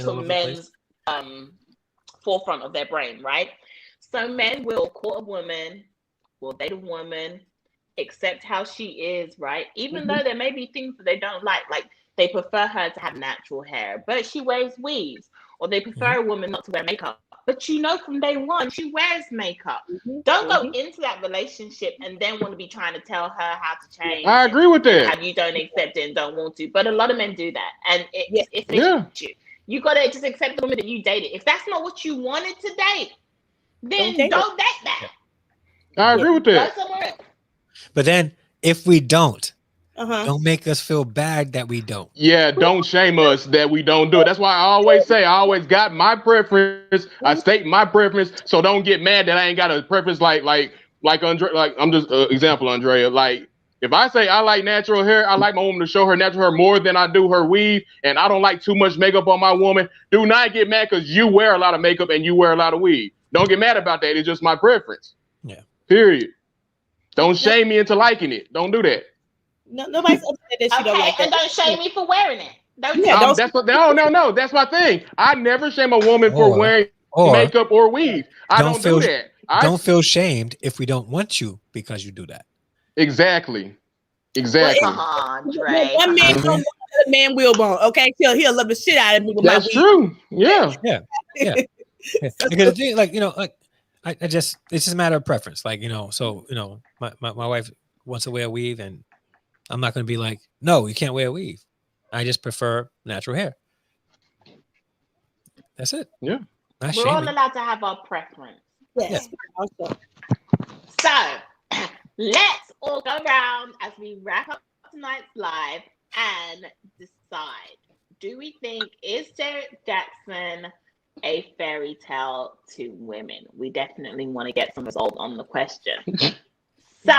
to men's forefront of their brain, right? So men will court a woman, will date a woman, accept how she is, right? Even though there may be things that they don't like they prefer her to have natural hair, but she wears weaves, or they prefer a woman not to wear makeup. But you know from day one, she wears makeup. Don't go into that relationship and then want to be trying to tell her how to change. I agree with that. How you don't accept it and don't want to. But a lot of men do that. And it's an issue. You got to just accept the woman that you dated. If that's not what you wanted to date, then don't date that. I agree with that. Go somewhere else. But then if we don't make us feel bad that we don't. Yeah, don't shame us that we don't do it. That's why I always say I always got my preference. I state my preference, so don't get mad that I ain't got a preference like Andre. Like I'm just example, Andrea. Like if I say I like natural hair, I like my woman to show her natural hair more than I do her weave, and I don't like too much makeup on my woman. Do not get mad because you wear a lot of makeup and you wear a lot of weave. Don't get mad about that. It's just my preference. Yeah. Period. Don't shame me into liking it. Don't do that. No, nobody's upset that she don't like that. And don't shame me for wearing it. No. That's my thing. I never shame a woman for wearing makeup or weave. I don't do that. Don't feel shamed if we don't want you because you do that. Exactly. Andre. One man don't want another man will bone. Okay, he'll love the shit out of me with That's my true. Yeah. Because the thing, like, you know, like it's just a matter of preference. Like, you know, so you know, my wife wants to wear a weave, and I'm not going to be like, no, you can't wear a weave. I just prefer natural hair. That's it. Yeah. We're all allowed to have our preference. Yes. So let's all go around as we wrap up tonight's live and decide, do we think is Derrick Jaxn a fairy tale to women? We definitely want to get some result on the question. So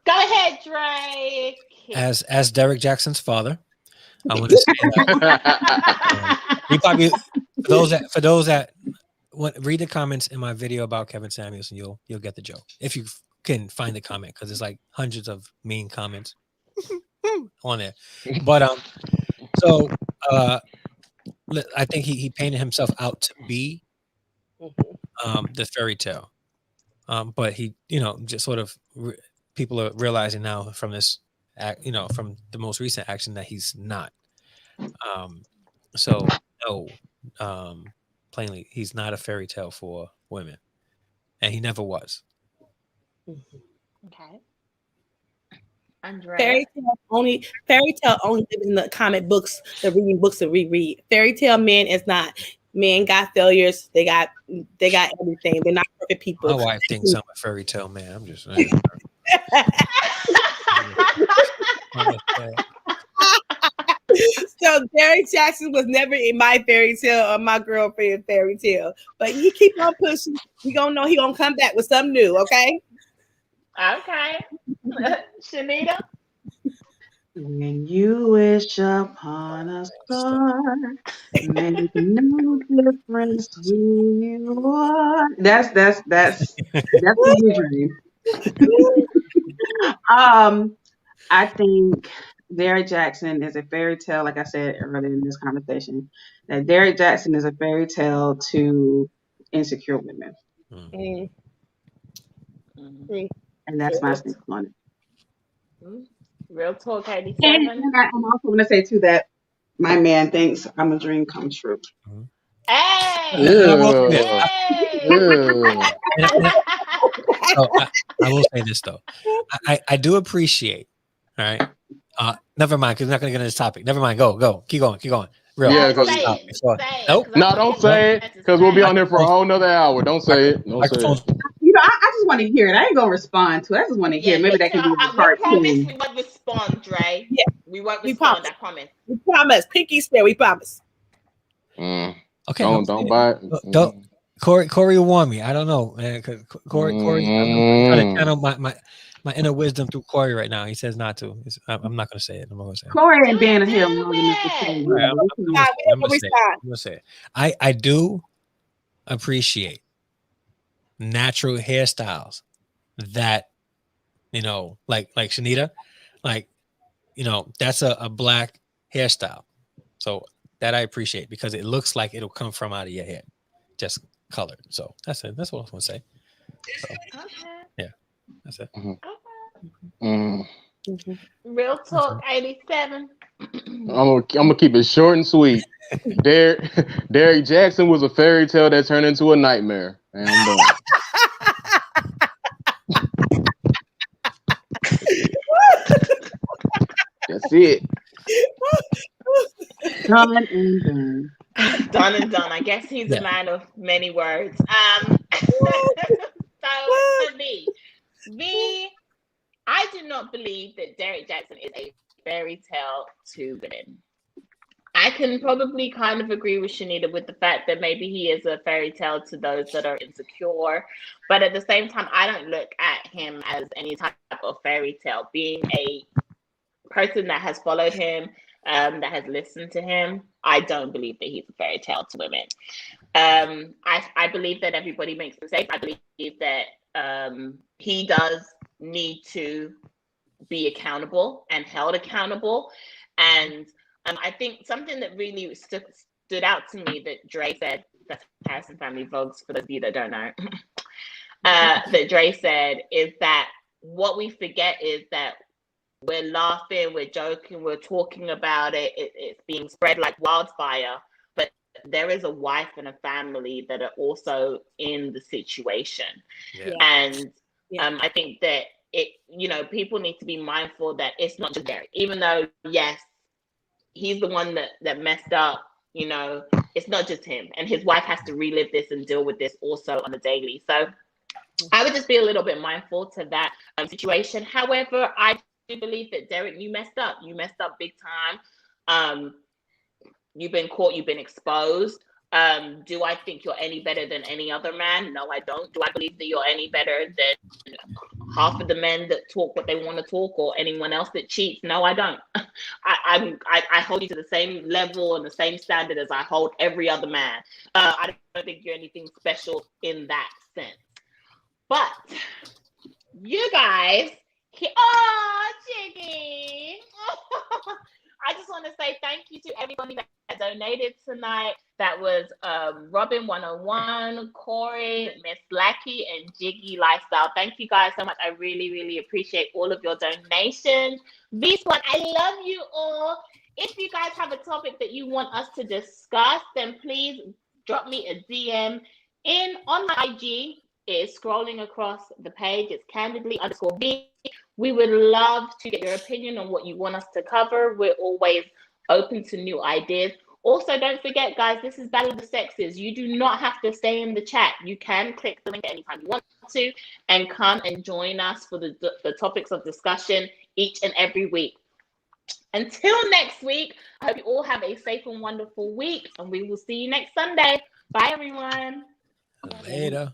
go ahead, Drake. As Derrick Jackson's father, I want to say that we probably for those that read the comments in my video about Kevin Samuels, and you'll get the joke if you can find the comment, because there's like hundreds of mean comments on there. But so I think he painted himself out to be the fairy tale, but he, you know, just sort of people are realizing now from this act, you know, from the most recent action that he's not. So no, plainly, he's not a fairy tale for women, and he never was. Okay. Andrea. Fairy tale only lives in the comic books, the reading books that we read. Fairy tale men is not. Men got failures. They got everything. They're not perfect people. My wife thinks I'm a fairy tale man. I'm just saying. So Derrick Jaxn was never in my fairy tale or my girlfriend fairy tale, but he keep on pushing. We gonna know he gonna come back with something new. Okay. Okay. Shanita. When you wish upon a star, make no difference who you are. That's a new dream. I think Derrick Jaxn is a fairy tale, like I said earlier in this conversation, that Derrick Jaxn is a fairy tale to insecure women. Mm-hmm. And that's my stance on it. Real talk, And 87. I'm also going to say too that my man thinks I'm a dream come true. Hey! And I will say this. Hey! I will say this though. I do appreciate. All right. Never mind, because we're not gonna get into this topic. Never mind. Go. Keep going. Real. Yeah, No, because say it. Nope. no, don't say it, because we'll be on there for a whole nother hour. Don't say it. Don't say it. You know, I just want to hear it. I ain't gonna respond to it. I just want to hear. Maybe that can be a We part promise 2. we won't respond, Dre. Yeah. We won't We respond, promise. I promise. We promise. Pinky swear, we promise. Okay. Don't buy it. Don't. Corey warned me. I don't know, man. Corey's trying to channel my inner wisdom through Corey right now. He says not to. I'm not gonna say it. I'm not gonna say it. Corey ain't been here long enough to say Right, that. I'm gonna say it. I do appreciate natural hairstyles that, you know, like Shanita, like, you know, that's a black hairstyle. So that I appreciate, because it looks like it'll come from out of your head, just colored. So that's it. That's what I was gonna say. So, yeah, that's it. Real talk, 87. I'm gonna keep it short and sweet. Derrick Jackson was a fairy tale that turned into a nightmare. And I'm done. That's it. Done and done. Done and done. I guess he's a man of many words. So for me, I do not believe that Derrick Jaxn is a fairy tale to women. I can probably kind of agree with Shanita with the fact that maybe he is a fairy tale to those that are insecure. But at the same time, I don't look at him as any type of fairy tale. Being a person that has followed him, that has listened to him, I don't believe that he's a fairy tale to women. I believe that everybody makes mistakes. I believe that he does need to be accountable and held accountable. And I think something that really stood out to me that Dre said, that's Harrison Family Vlogs for those of you that don't know, that Dre said is that what we forget is that we're laughing, we're joking, we're talking about it, it's being spread like wildfire, but there is a wife and a family that are also in the situation. And I think that people need to be mindful that it's not just Derrick, even though, yes, he's the one that messed up, it's not just him, and his wife has to relive this and deal with this also on a daily. So I would just be a little bit mindful to that situation. However, I do believe that Derrick, you messed up big time. You've been caught, you've been exposed. Do I think you're any better than any other man? No, I don't. Do I believe that you're any better than half of the men that talk what they want to talk, or anyone else that cheats? No, I don't. I hold you to the same level and the same standard as I hold every other man. I don't think you're anything special in that sense. But you guys, Jiggy. I just want to say thank you to everybody that donated tonight. That was Robin 101, Corey, Miss Lackey, and Jiggy Lifestyle. Thank you guys so much. I really, really appreciate all of your donations. Vee Squad, I love you all. If you guys have a topic that you want us to discuss, then please drop me a DM on my IG. It is scrolling across the page. It's Candidly_Vee. We would love to get your opinion on what you want us to cover. We're always open to new ideas. Also, don't forget, guys, this is Battle of the Sexes. You do not have to stay in the chat. You can click the link anytime you want to and come and join us for the topics of discussion each and every week. Until next week, I hope you all have a safe and wonderful week, and we will see you next Sunday. Bye, everyone. Later.